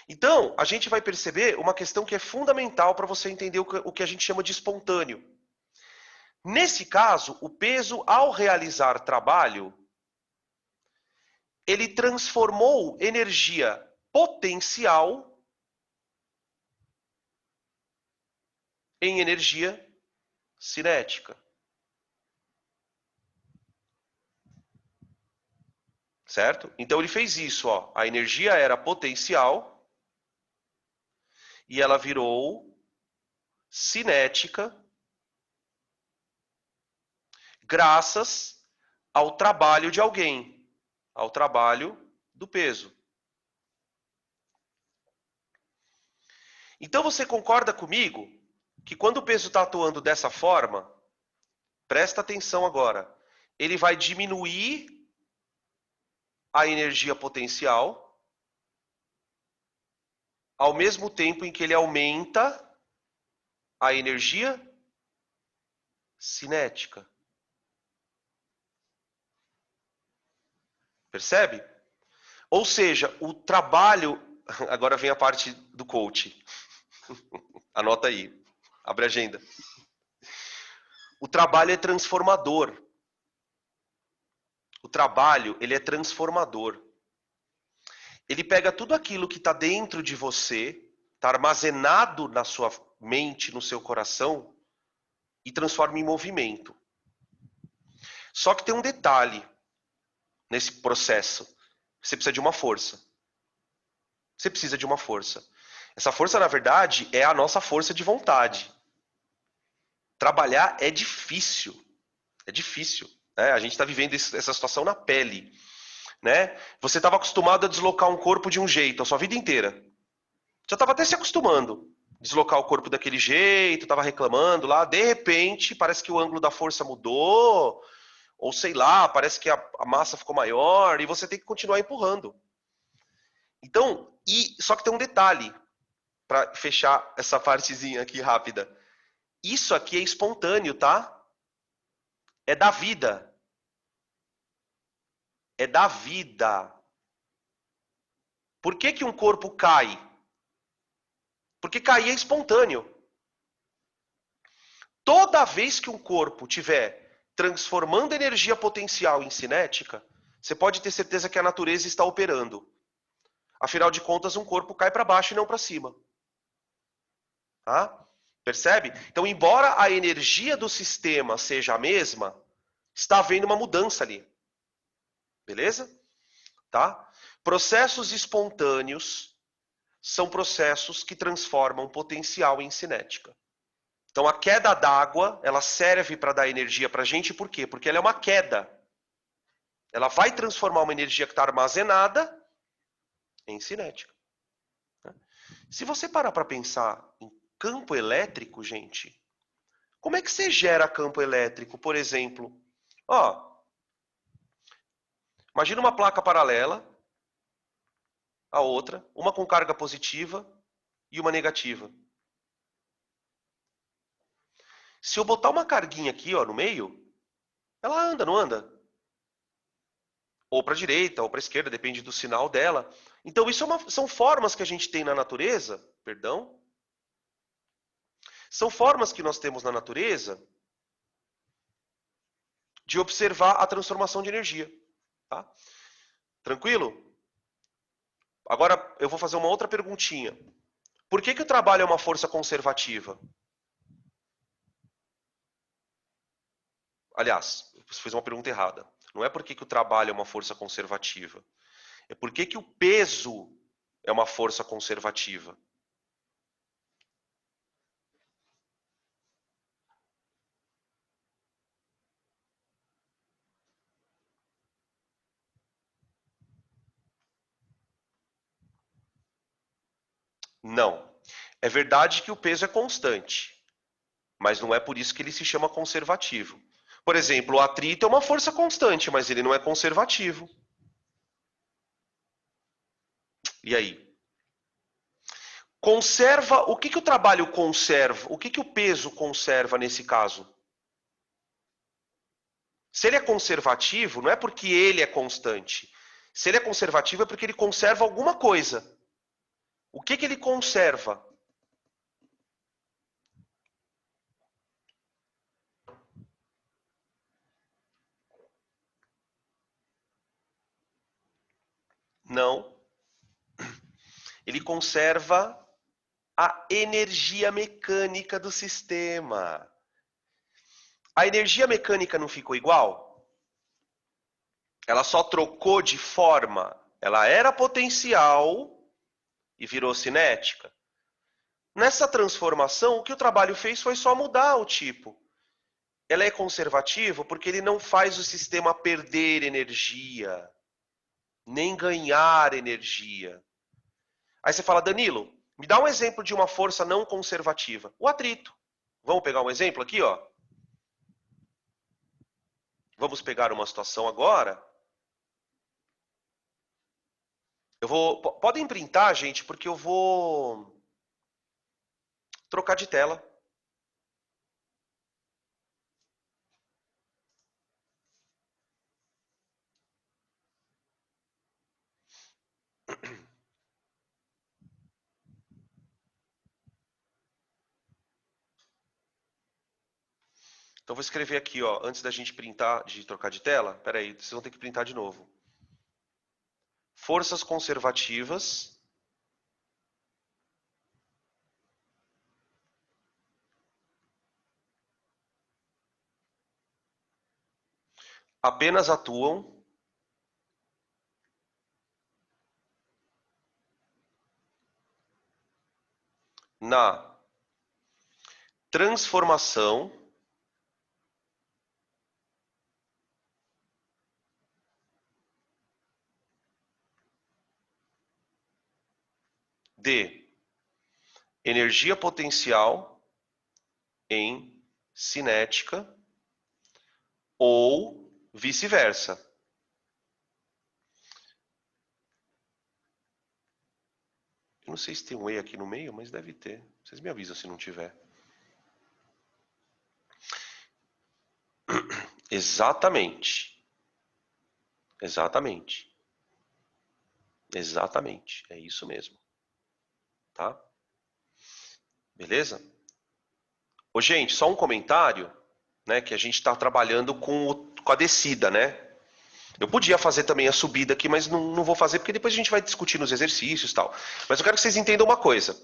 Speaker 1: Então, a gente vai perceber uma questão que é fundamental para você entender o que a gente chama de espontâneo. Nesse caso, o peso, ao realizar trabalho, ele transformou energia potencial em energia cinética. Certo? Então ele fez isso, ó. A energia era potencial e ela virou cinética graças ao trabalho de alguém, ao trabalho do peso. Então você concorda comigo que quando o peso está atuando dessa forma, presta atenção agora, ele vai diminuir a energia potencial ao mesmo tempo em que ele aumenta a energia cinética. Percebe? Ou seja, o trabalho... Agora vem a parte do coach. Anota aí. Abre a agenda. O trabalho é transformador. O trabalho, ele é transformador. Ele pega tudo aquilo que está dentro de você, está armazenado na sua mente, no seu coração, e transforma em movimento. Só que tem um detalhe nesse processo. Você precisa de uma força. Você precisa de uma força. Essa força, na verdade, é a nossa força de vontade. Trabalhar é difícil. É difícil. Né? A gente está vivendo essa situação na pele. Né? Você estava acostumado a deslocar um corpo de um jeito a sua vida inteira. Já estava até se acostumando. Deslocar o corpo daquele jeito, estava reclamando lá. De repente, parece que o ângulo da força mudou. Ou sei lá, parece que a massa ficou maior. E você tem que continuar empurrando. Então, só que tem um detalhe. Para fechar essa partezinha aqui rápida. Isso aqui é espontâneo, tá? É da vida. é da vida. Por que que um corpo cai? Porque cair é espontâneo. Toda vez que um corpo tiver transformando energia potencial em cinética, você pode ter certeza que a natureza está operando. Afinal de contas, um corpo cai para baixo e não para cima. Tá? Percebe? Então, embora a energia do sistema seja a mesma, está havendo uma mudança ali. Beleza? Tá? Processos espontâneos são processos que transformam potencial em cinética. Então, a queda d'água, ela serve para dar energia para a gente, por quê? Porque ela é uma queda. Ela vai transformar uma energia que está armazenada em cinética. Se você parar para pensar em campo elétrico, gente, como é que você gera campo elétrico? Por exemplo, ó, imagina uma placa paralela à outra, uma com carga positiva e uma negativa. Se eu botar uma carguinha aqui, ó, no meio, ela anda, não anda? Ou para a direita, ou para a esquerda, depende do sinal dela. Então, isso são formas que a gente tem na natureza, perdão, são formas que nós temos na natureza de observar a transformação de energia. Tá? Tranquilo? Agora eu vou fazer uma outra perguntinha. Por que que o trabalho é uma força conservativa? Aliás, você fez uma pergunta errada. Não é por que que o trabalho é uma força conservativa. É por que que o peso é uma força conservativa. Não. É verdade que o peso é constante, mas não é por isso que ele se chama conservativo. Por exemplo, o atrito é uma força constante, mas ele não é conservativo. E aí? Conserva, o que que o trabalho conserva? O que que o peso conserva nesse caso? Se ele é conservativo, não é porque ele é constante. Se ele é conservativo é porque ele conserva alguma coisa. O que que ele conserva? Não. Ele conserva a energia mecânica do sistema. A energia mecânica não ficou igual? Ela só trocou de forma. Ela era potencial e virou cinética. Nessa transformação, o que o trabalho fez foi só mudar o tipo. Ela é conservativa porque ele não faz o sistema perder energia, nem ganhar energia. Aí você fala, Danilo, me dá um exemplo de uma força não conservativa. O atrito. Vamos pegar um exemplo aqui, ó. Vamos pegar uma situação agora. Podem printar, gente, porque eu vou trocar de tela. Então vou escrever aqui, ó, antes da gente printar, de trocar de tela. Pera aí, vocês vão ter que printar de novo. Forças conservativas apenas atuam na transformação de energia potencial em cinética ou vice-versa. Eu não sei se tem um E aqui no meio, mas deve ter. Vocês me avisam se não tiver. Exatamente. Exatamente. Exatamente. É isso mesmo. Tá? Beleza? Ô, gente, só um comentário, né? Que a gente está trabalhando com a descida, né? Eu podia fazer também a subida aqui, mas não vou fazer porque depois a gente vai discutir nos exercícios e tal. Mas eu quero que vocês entendam uma coisa.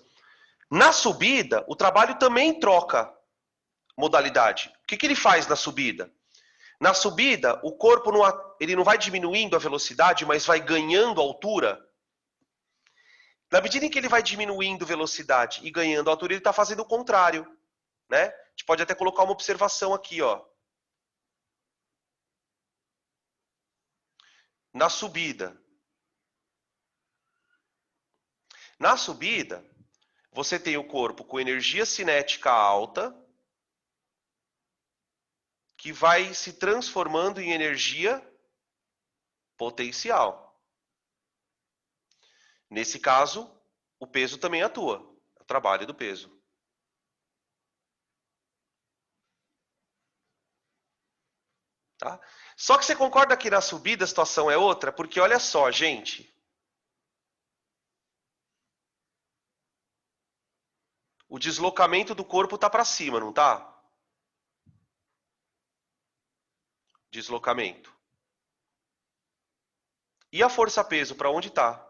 Speaker 1: Na subida, o trabalho também troca modalidade. O que ele faz na subida? Na subida, o corpo ele não vai diminuindo a velocidade, mas vai ganhando altura. Na medida em que ele vai diminuindo velocidade e ganhando altura, ele está fazendo o contrário, né? A gente pode até colocar uma observação aqui, ó. Na subida. Na subida, você tem o corpo com energia cinética alta, que vai se transformando em energia potencial. Nesse caso, o peso também atua, é o trabalho do peso. Tá? Só que você concorda que na subida a situação é outra? Porque olha só, gente. O deslocamento do corpo está para cima, não tá? Deslocamento. E a força-peso, para onde está?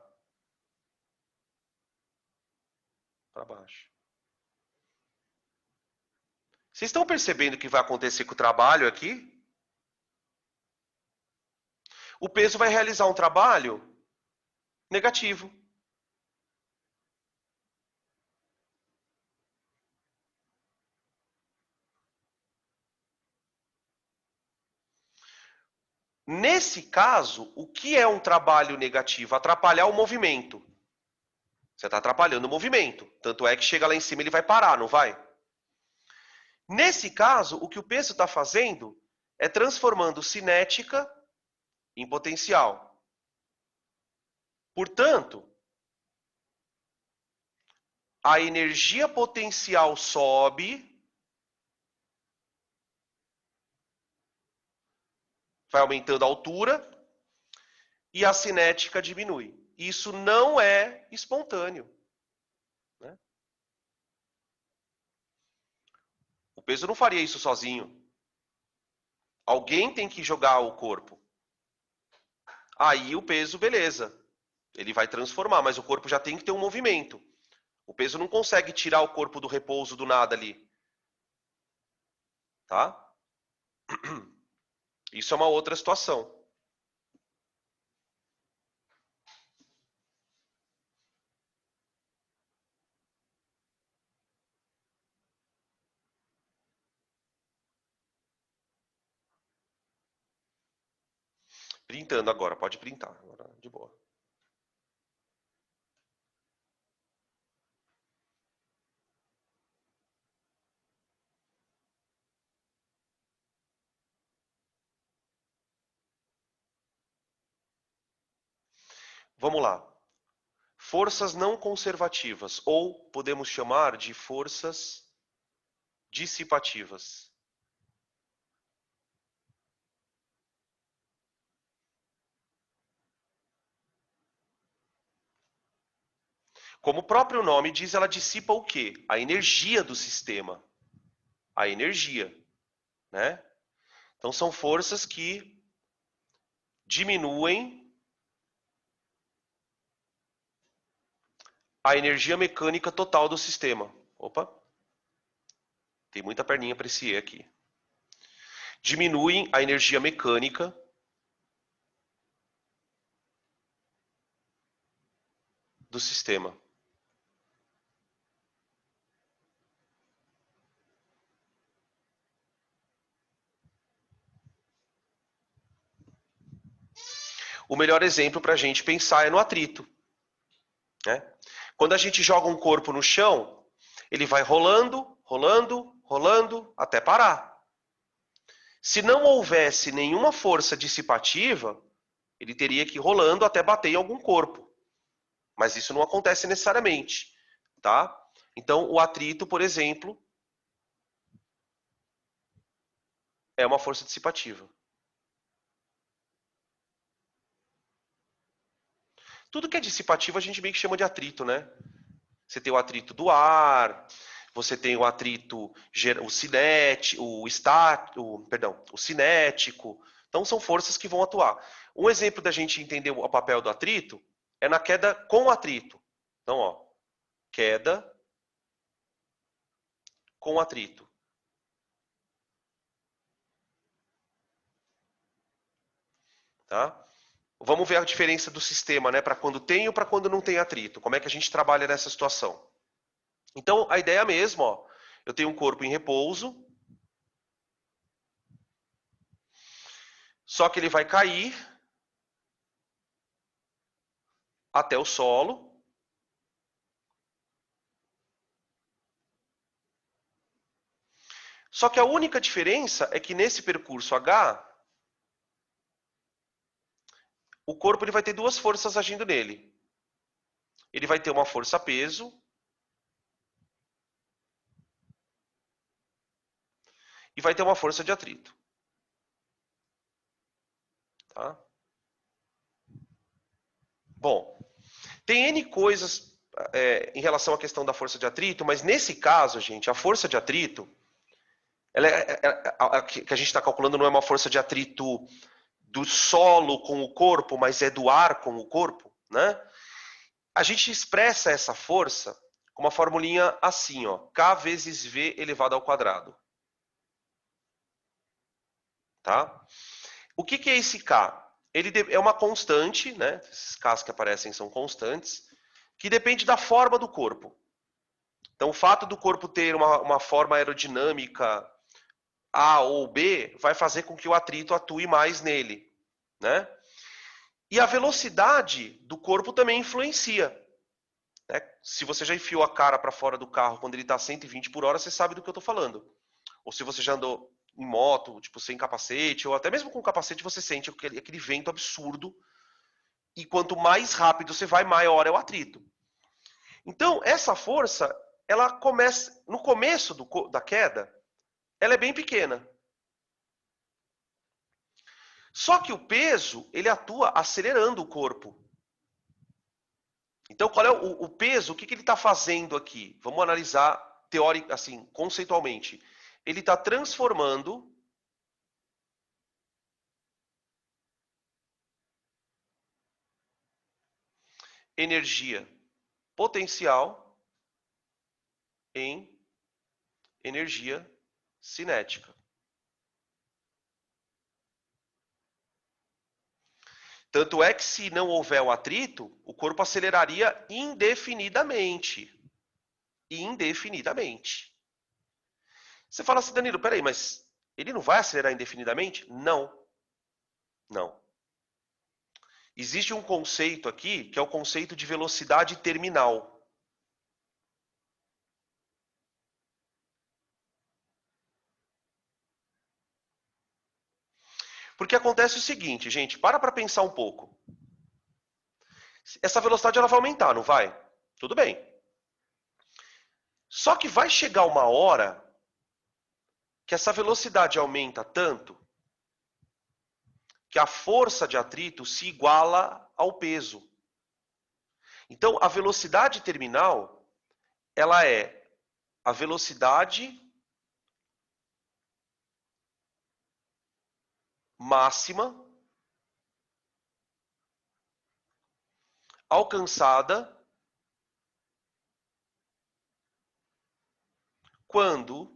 Speaker 1: Para baixo. Vocês estão percebendo o que vai acontecer com o trabalho aqui? O peso vai realizar um trabalho negativo. Nesse caso, o que é um trabalho negativo? Atrapalhar o movimento. Você está atrapalhando o movimento. Tanto é que chega lá em cima ele vai parar, não vai? Nesse caso, o que o peso está fazendo é transformando cinética em potencial. Portanto, a energia potencial sobe, vai aumentando a altura, e a cinética diminui. Isso não é espontâneo. Né? O peso não faria isso sozinho. Alguém tem que jogar o corpo. Aí o peso, beleza, ele vai transformar, mas o corpo já tem que ter um movimento. O peso não consegue tirar o corpo do repouso do nada ali. Tá? Isso é uma outra situação. Printando agora, pode printar. Agora, de boa. Vamos lá. Forças não conservativas, ou podemos chamar de forças dissipativas. Como o próprio nome diz, ela dissipa o quê? A energia do sistema. A energia, né? Então são forças que diminuem a energia mecânica total do sistema. Opa, tem muita perninha para esse E aqui. Diminuem a energia mecânica do sistema. O melhor exemplo para a gente pensar é no atrito. Né? Quando a gente joga um corpo no chão, ele vai rolando, rolando, rolando, até parar. Se não houvesse nenhuma força dissipativa, ele teria que ir rolando até bater em algum corpo. Mas isso não acontece necessariamente. Tá? Então, o atrito, por exemplo, é uma força dissipativa. Tudo que é dissipativo a gente meio que chama de atrito, né? Você tem o atrito do ar, você tem o atrito, o cinético, o cinético. Então são forças que vão atuar. Um exemplo da gente entender o papel do atrito é na queda com atrito. Então, ó, queda com atrito. Tá? Vamos ver a diferença do sistema, né? Para quando tem ou para quando não tem atrito. Como é que a gente trabalha nessa situação? Então, a ideia é a mesma, ó. Eu tenho um corpo em repouso, só que ele vai cair até o solo. Só que a única diferença é que nesse percurso H, o corpo ele vai ter duas forças agindo nele. Ele vai ter uma força peso e vai ter uma força de atrito. Tá? Bom, tem N coisas em relação à questão da força de atrito, mas nesse caso, gente, a força de atrito, a que a gente está calculando não é uma força de atrito do solo com o corpo, mas é do ar com o corpo, né? A gente expressa essa força com uma formulinha assim, ó, K vezes V elevado ao quadrado. Tá? O que é esse K? Ele é uma constante, né? Esses Ks que aparecem são constantes, que depende da forma do corpo. Então, o fato do corpo ter uma forma aerodinâmica A ou B vai fazer com que o atrito atue mais nele, né? E a velocidade do corpo também influencia. Né? Se você já enfiou a cara para fora do carro quando ele está a 120 por hora, você sabe do que eu estou falando. Ou se você já andou em moto, tipo, sem capacete, ou até mesmo com capacete, você sente aquele vento absurdo. E quanto mais rápido você vai, maior é o atrito. Então, essa força, ela começa, no começo da queda, ela é bem pequena. Só que o peso, ele atua acelerando o corpo. Então, qual é o peso? O que ele está fazendo aqui? Vamos analisar teórica, assim, conceitualmente. Ele está transformando energia potencial em energia cinética. Tanto é que se não houver o atrito, o corpo aceleraria indefinidamente. Indefinidamente. Você fala assim, Danilo, peraí, mas ele não vai acelerar indefinidamente? Não. Não. Existe um conceito aqui, que é o conceito de velocidade terminal. Porque acontece o seguinte, gente, para pensar um pouco. Essa velocidade ela vai aumentar, não vai? Tudo bem. Só que vai chegar uma hora que essa velocidade aumenta tanto que a força de atrito se iguala ao peso. Então, a velocidade terminal, ela é a velocidade máxima alcançada quando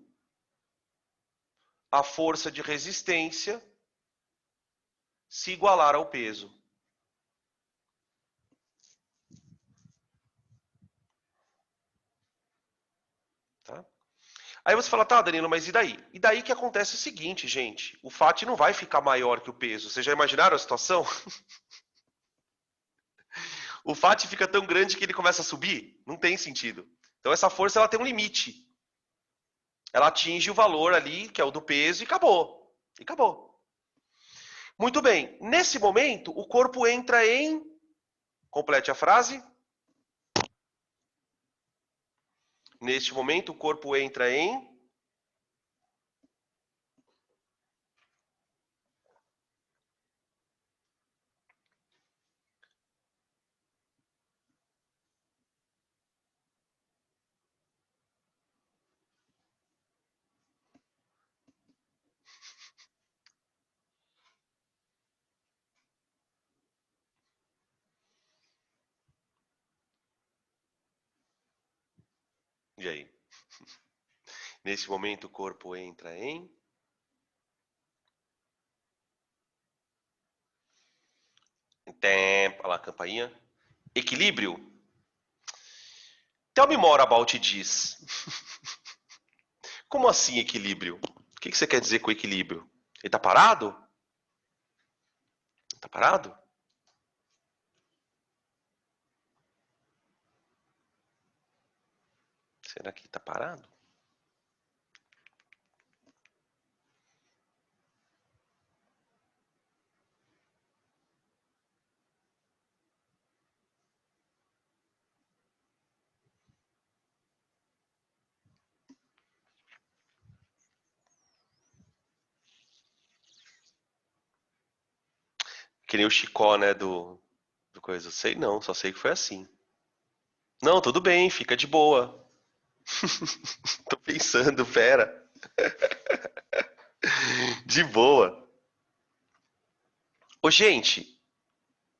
Speaker 1: a força de resistência se igualar ao peso. Tá? Aí você fala, tá, Danilo, mas e daí? E daí que acontece o seguinte, gente, o FAT não vai ficar maior que o peso. Vocês já imaginaram a situação? O FAT fica tão grande que ele começa a subir? Não tem sentido. Então essa força ela tem um limite. Ela atinge o valor ali, que é o do peso, e acabou. E acabou. Muito bem. Nesse momento, o corpo entra em... Complete a frase. Neste momento, o corpo entra em... E aí? Nesse momento o corpo entra em tempo, olha lá a campainha. Equilíbrio. Tell me more about this. Como assim equilíbrio? O que você quer dizer com equilíbrio? Ele tá parado? Tá parado? Será que tá parado? Que nem o Chicó, né, do coisa. Eu sei não, só sei que foi assim. Não, tudo bem, fica de boa. Tô pensando, pera. De boa. Ô, gente,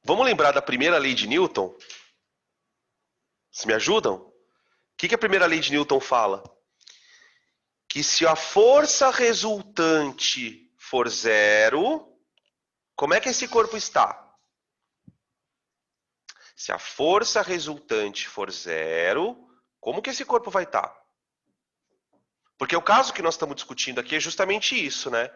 Speaker 1: vamos lembrar da primeira lei de Newton? Vocês me ajudam? O que a primeira lei de Newton fala? Que se a força resultante for zero, como é que esse corpo está? Se a força resultante for zero, como que esse corpo vai estar? Porque o caso que nós estamos discutindo aqui é justamente isso, né?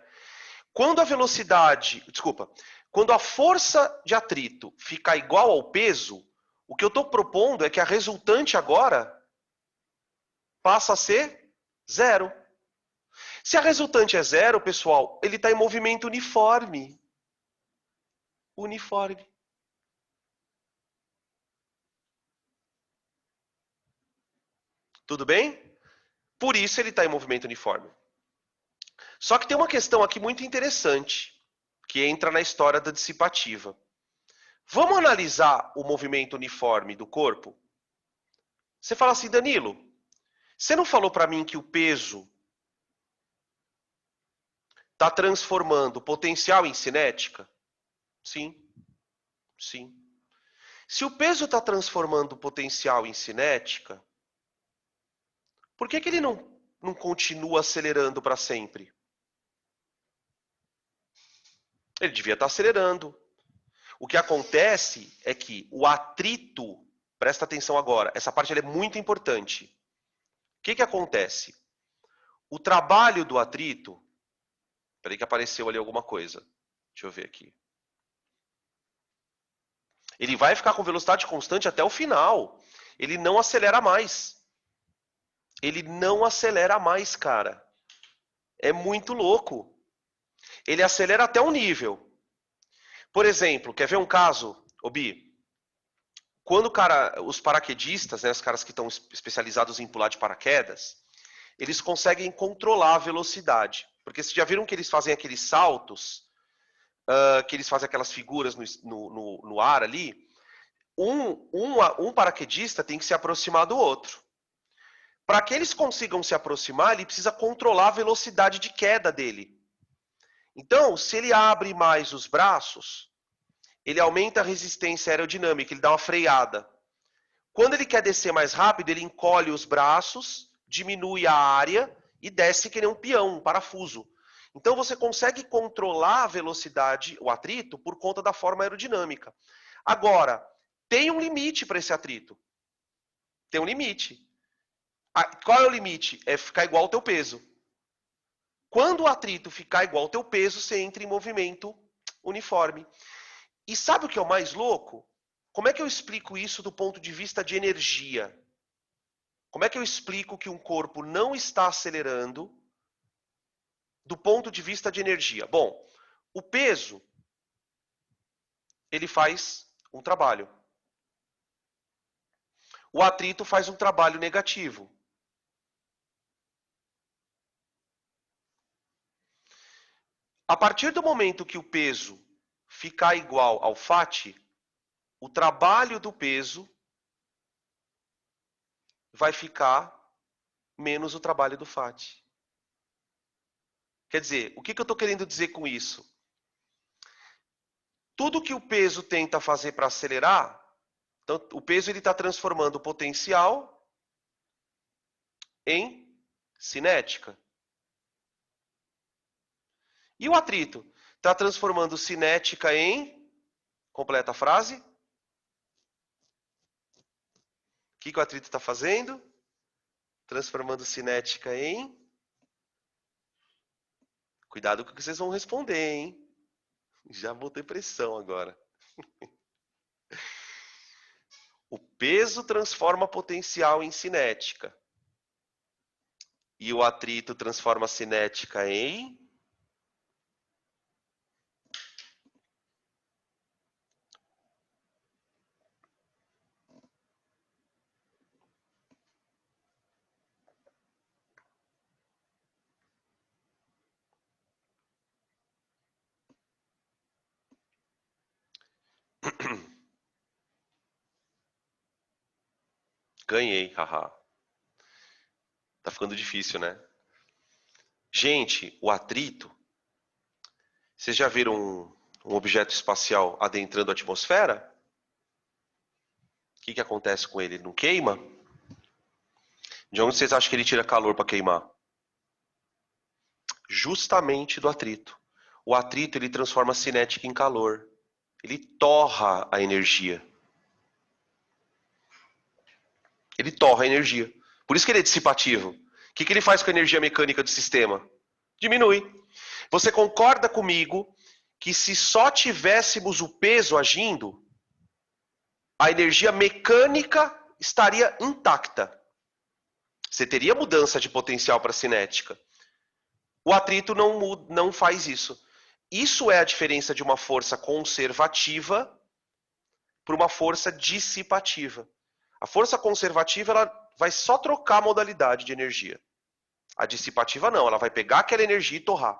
Speaker 1: Quando a velocidade, desculpa, quando a força de atrito ficar igual ao peso, o que eu estou propondo é que a resultante agora passa a ser zero. Se a resultante é zero, pessoal, ele está em movimento uniforme. Uniforme. Tudo bem? Por isso ele está em movimento uniforme. Só que tem uma questão aqui muito interessante, que entra na história da dissipativa. Vamos analisar o movimento uniforme do corpo? Você fala assim, Danilo, você não falou para mim que o peso está transformando potencial em cinética? Sim, sim. Se o peso está transformando potencial em cinética, por que ele não continua acelerando para sempre? Ele devia estar acelerando. O que acontece é que o atrito, presta atenção agora, essa parte é muito importante. O que acontece? O trabalho do atrito, peraí que apareceu ali alguma coisa. Deixa eu ver aqui. Ele vai ficar com velocidade constante até o final. Ele não acelera mais. Ele não acelera mais, cara. É muito louco. Ele acelera até um nível. Por exemplo, quer ver um caso, Obi? Quando os paraquedistas, né, os caras que estão especializados em pular de paraquedas, eles conseguem controlar a velocidade. Porque vocês já viram que eles fazem aqueles saltos, que eles fazem aquelas figuras no ar ali? Um paraquedista tem que se aproximar do outro. Para que eles consigam se aproximar, ele precisa controlar a velocidade de queda dele. Então, se ele abre mais os braços, ele aumenta a resistência aerodinâmica, ele dá uma freada. Quando ele quer descer mais rápido, ele encolhe os braços, diminui a área e desce que nem um peão, um parafuso. Então você consegue controlar a velocidade, o atrito, por conta da forma aerodinâmica. Agora, tem um limite para esse atrito. Tem um limite. Qual é o limite? É ficar igual ao teu peso. Quando o atrito ficar igual ao teu peso, você entra em movimento uniforme. E sabe o que é o mais louco? Como é que eu explico isso do ponto de vista de energia? Como é que eu explico que um corpo não está acelerando do ponto de vista de energia? Bom, o peso, ele faz um trabalho. O atrito faz um trabalho negativo. A partir do momento que o peso ficar igual ao FAT, o trabalho do peso vai ficar menos o trabalho do FAT. Quer dizer, o que eu estou querendo dizer com isso? Tudo que o peso tenta fazer para acelerar, então, o peso está transformando o potencial em cinética. E o atrito? Está transformando cinética em... Completa a frase. O que o atrito está fazendo? Transformando cinética em... Cuidado com o que vocês vão responder, hein? Já botei pressão agora. O peso transforma potencial em cinética. E o atrito transforma a cinética em... Ganhei, haha. Tá ficando difícil, né? Gente, o atrito... Vocês já viram um objeto espacial adentrando a atmosfera? O que acontece com ele? Ele não queima? De onde vocês acham que ele tira calor para queimar? Justamente do atrito. O atrito ele transforma a cinética em calor. Ele torra a energia. Ele torra a energia. Por isso que ele é dissipativo. O que ele faz com a energia mecânica do sistema? Diminui. Você concorda comigo que se só tivéssemos o peso agindo, a energia mecânica estaria intacta. Você teria mudança de potencial para a cinética. O atrito não faz isso. Isso é a diferença de uma força conservativa para uma força dissipativa. A força conservativa ela vai só trocar a modalidade de energia. A dissipativa não, ela vai pegar aquela energia e torrar.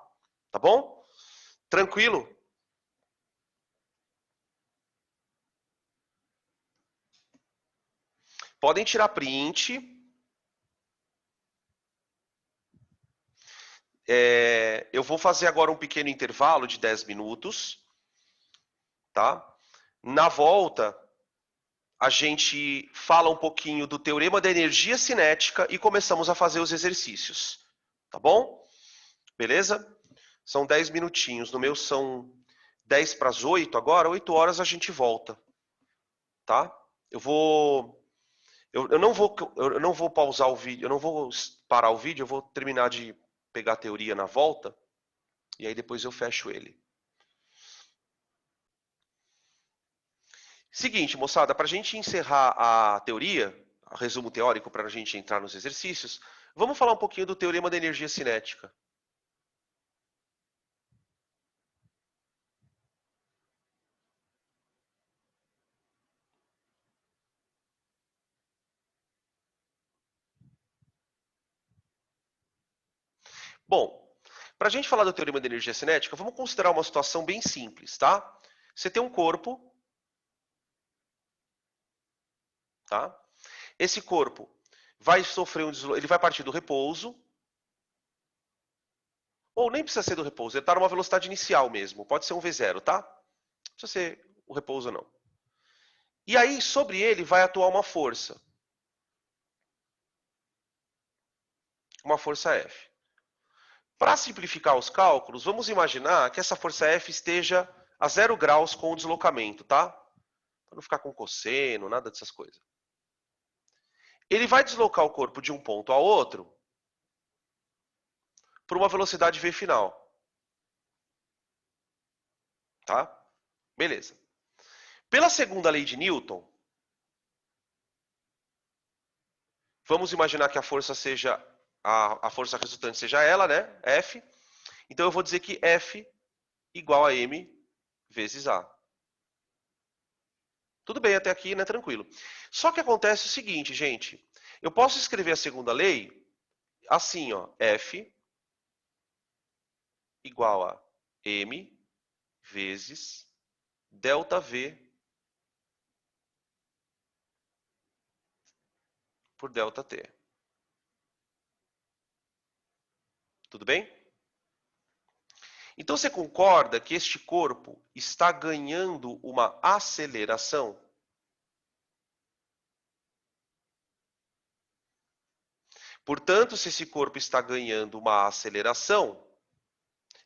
Speaker 1: Tá bom? Tranquilo? Podem tirar print. Eu vou fazer agora um pequeno intervalo de 10 minutos. Tá? Na volta, a gente fala um pouquinho do teorema da energia cinética e começamos a fazer os exercícios. Tá bom? Beleza? São 10 minutinhos. No meu são 10 para as 8 agora. 8 horas a gente volta. Tá? Eu não vou pausar o vídeo, eu não vou parar o vídeo, eu vou terminar de pegar a teoria na volta e aí depois eu fecho ele. Seguinte, moçada, para a gente encerrar a teoria, o resumo teórico para a gente entrar nos exercícios, vamos falar um pouquinho do teorema da energia cinética. Bom, para a gente falar do teorema da energia cinética, vamos considerar uma situação bem simples, tá? Você tem um corpo, tá? Esse corpo vai sofrer ele vai partir do repouso, ou nem precisa ser do repouso, ele está numa velocidade inicial mesmo, pode ser um V0, tá? Não precisa ser o repouso não. E aí, sobre ele vai atuar uma força. Uma força F. Para simplificar os cálculos, vamos imaginar que essa força F esteja a 0 graus com o deslocamento, tá? Para não ficar com cosseno, nada dessas coisas. Ele vai deslocar o corpo de um ponto a outro por uma velocidade v final. Tá? Beleza. Pela segunda lei de Newton, vamos imaginar que a força seja a força resultante seja ela, né? F. Então eu vou dizer que F igual a m vezes a. Tudo bem até aqui, né? Tranquilo. Só que acontece o seguinte, gente. Eu posso escrever a segunda lei assim, ó. F igual a m vezes delta V por delta T. Tudo bem? Então você concorda que este corpo está ganhando uma aceleração? Portanto, se esse corpo está ganhando uma aceleração,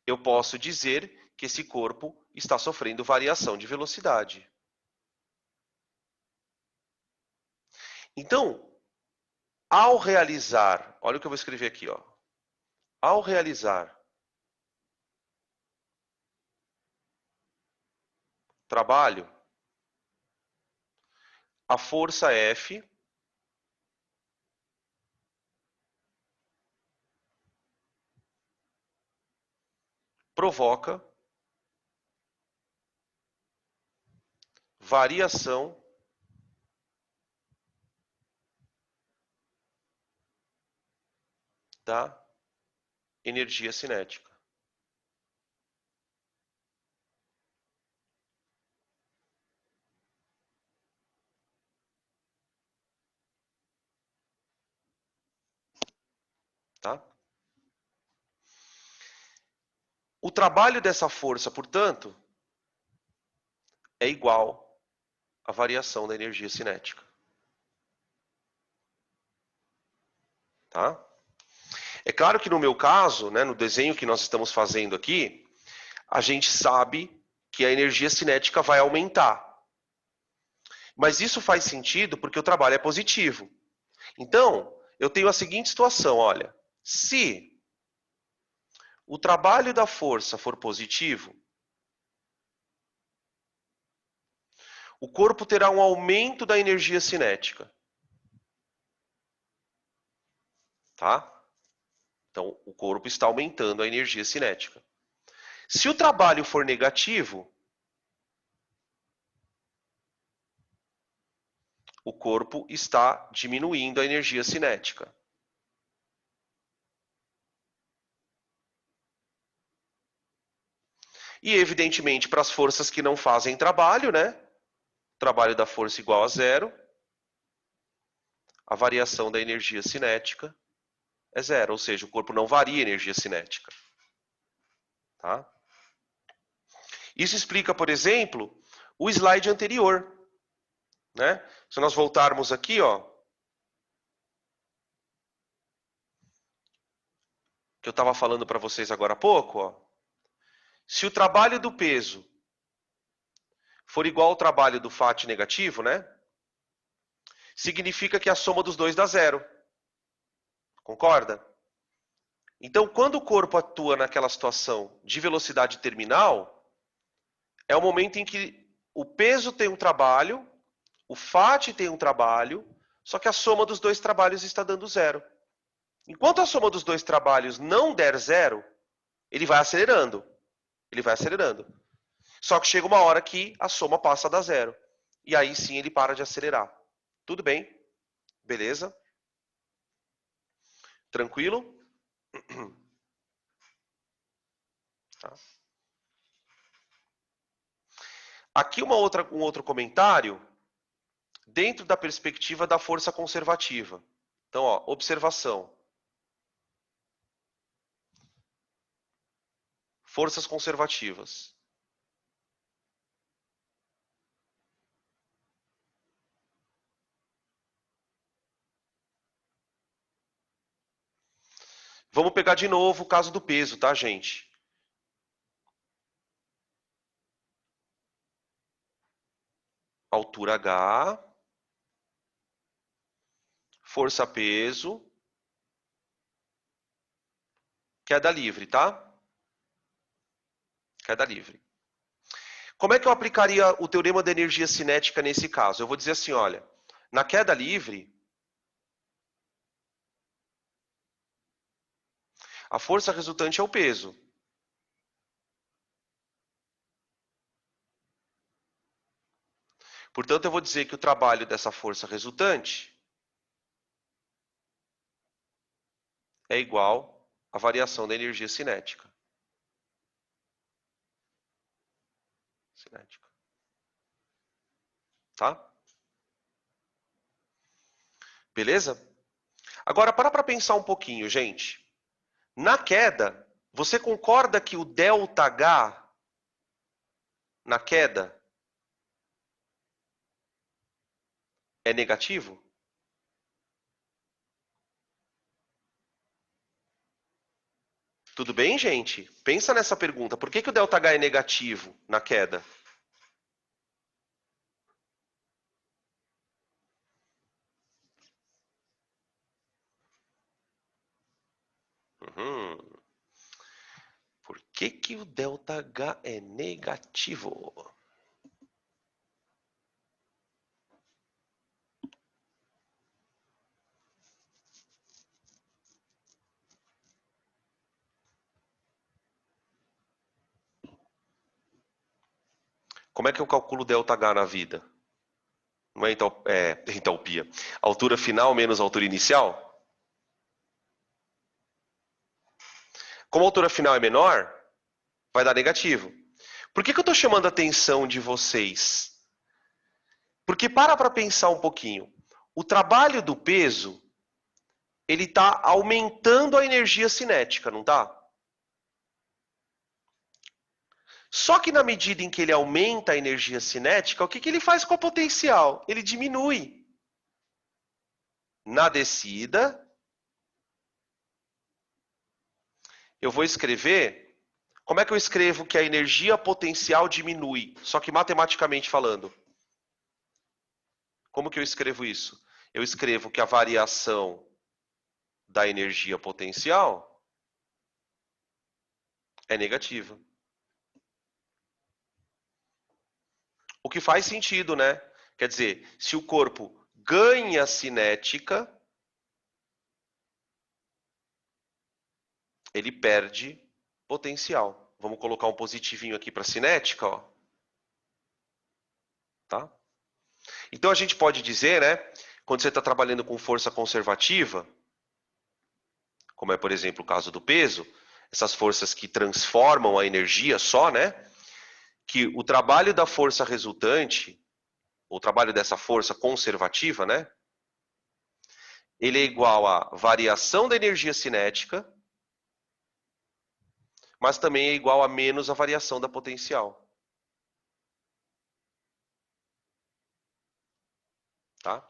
Speaker 1: eu posso dizer que esse corpo está sofrendo variação de velocidade. Então, ao realizar, olha o que eu vou escrever aqui, ó. Ao realizar trabalho, a força F provoca variação da energia cinética. Tá? O trabalho dessa força, portanto, é igual à variação da energia cinética. Tá? É claro que no meu caso, né, no desenho que nós estamos fazendo aqui, a gente sabe que a energia cinética vai aumentar. Mas isso faz sentido porque o trabalho é positivo. Então, eu tenho a seguinte situação, olha. Se o trabalho da força for positivo, o corpo terá um aumento da energia cinética. Tá? Então, o corpo está aumentando a energia cinética. Se o trabalho for negativo, o corpo está diminuindo a energia cinética. E, evidentemente, para as forças que não fazem trabalho, né? Trabalho da força igual a zero, a variação da energia cinética é zero, ou seja, o corpo não varia a energia cinética. Tá? Isso explica, por exemplo, o slide anterior. Né? Se nós voltarmos aqui, ó, que eu estava falando para vocês agora há pouco, ó, se o trabalho do peso for igual ao trabalho do FAT negativo, né? Significa que a soma dos dois dá zero. Concorda? Então, quando o corpo atua naquela situação de velocidade terminal, é o momento em que o peso tem um trabalho, o FAT tem um trabalho, só que a soma dos dois trabalhos está dando zero. Enquanto a soma dos dois trabalhos não der zero, ele vai acelerando. Ele vai acelerando. Só que chega uma hora que a soma passa a dar zero. E aí sim ele para de acelerar. Tudo bem? Beleza? Tranquilo? Tá. Aqui um outro comentário dentro da perspectiva da força conservativa. Então, ó, observação. Forças conservativas. Vamos pegar de novo o caso do peso, tá, gente? Altura H, força peso, queda livre, tá? Queda livre. Como é que eu aplicaria o teorema da energia cinética nesse caso? Eu vou dizer assim, olha, na queda livre, a força resultante é o peso. Portanto, eu vou dizer que o trabalho dessa força resultante é igual à variação da energia cinética. Cinética. Tá? Beleza? Agora, para pensar um pouquinho, gente. Na queda, você concorda que o ΔH na queda é negativo? Tudo bem, gente? Pensa nessa pergunta. Por que o ΔH é negativo na queda? Uhum. Por que o ΔH é negativo? Como é que eu calculo ΔH na vida? Não é entalpia. Altura final menos altura inicial? Como a altura final é menor, vai dar negativo. Por que eu estou chamando a atenção de vocês? Porque para pensar um pouquinho. O trabalho do peso, ele está aumentando a energia cinética, não está? Só que na medida em que ele aumenta a energia cinética, o que ele faz com a potencial? Ele diminui. Na descida, eu vou escrever. Como é que eu escrevo que a energia potencial diminui? Só que matematicamente falando. Como que eu escrevo isso? Eu escrevo que a variação da energia potencial é negativa. O que faz sentido, né? Quer dizer, se o corpo ganha cinética, ele perde potencial. Vamos colocar um positivinho aqui para cinética, ó. Tá? Então a gente pode dizer, né? Quando você está trabalhando com força conservativa, como é, por exemplo, o caso do peso, essas forças que transformam a energia só, né? Que o trabalho da força resultante, o trabalho dessa força conservativa, né? Ele é igual à variação da energia cinética, mas também é igual a menos a variação da potencial. Tá?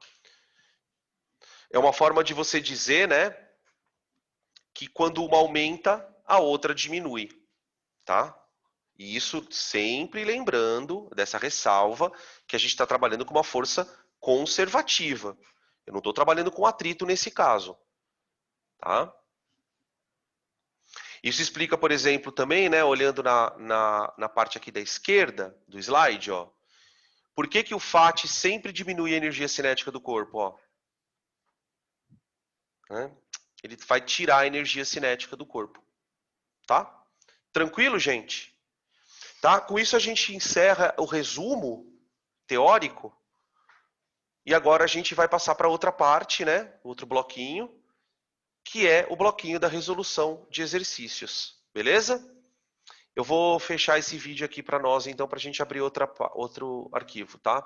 Speaker 1: É uma forma de você dizer, né, que quando uma aumenta, a outra diminui, tá? E isso sempre lembrando dessa ressalva que a gente está trabalhando com uma força conservativa. Eu não estou trabalhando com atrito nesse caso, tá? Isso explica, por exemplo, também, né, olhando na parte aqui da esquerda do slide, ó, por que o FAT sempre diminui a energia cinética do corpo, ó? Né? Ele vai tirar a energia cinética do corpo, tá? Tranquilo, gente? Tá? Com isso a gente encerra o resumo teórico e agora a gente vai passar para outra parte, né? Outro bloquinho, que é o bloquinho da resolução de exercícios, beleza? Eu vou fechar esse vídeo aqui para nós, então, para a gente abrir outro arquivo, tá?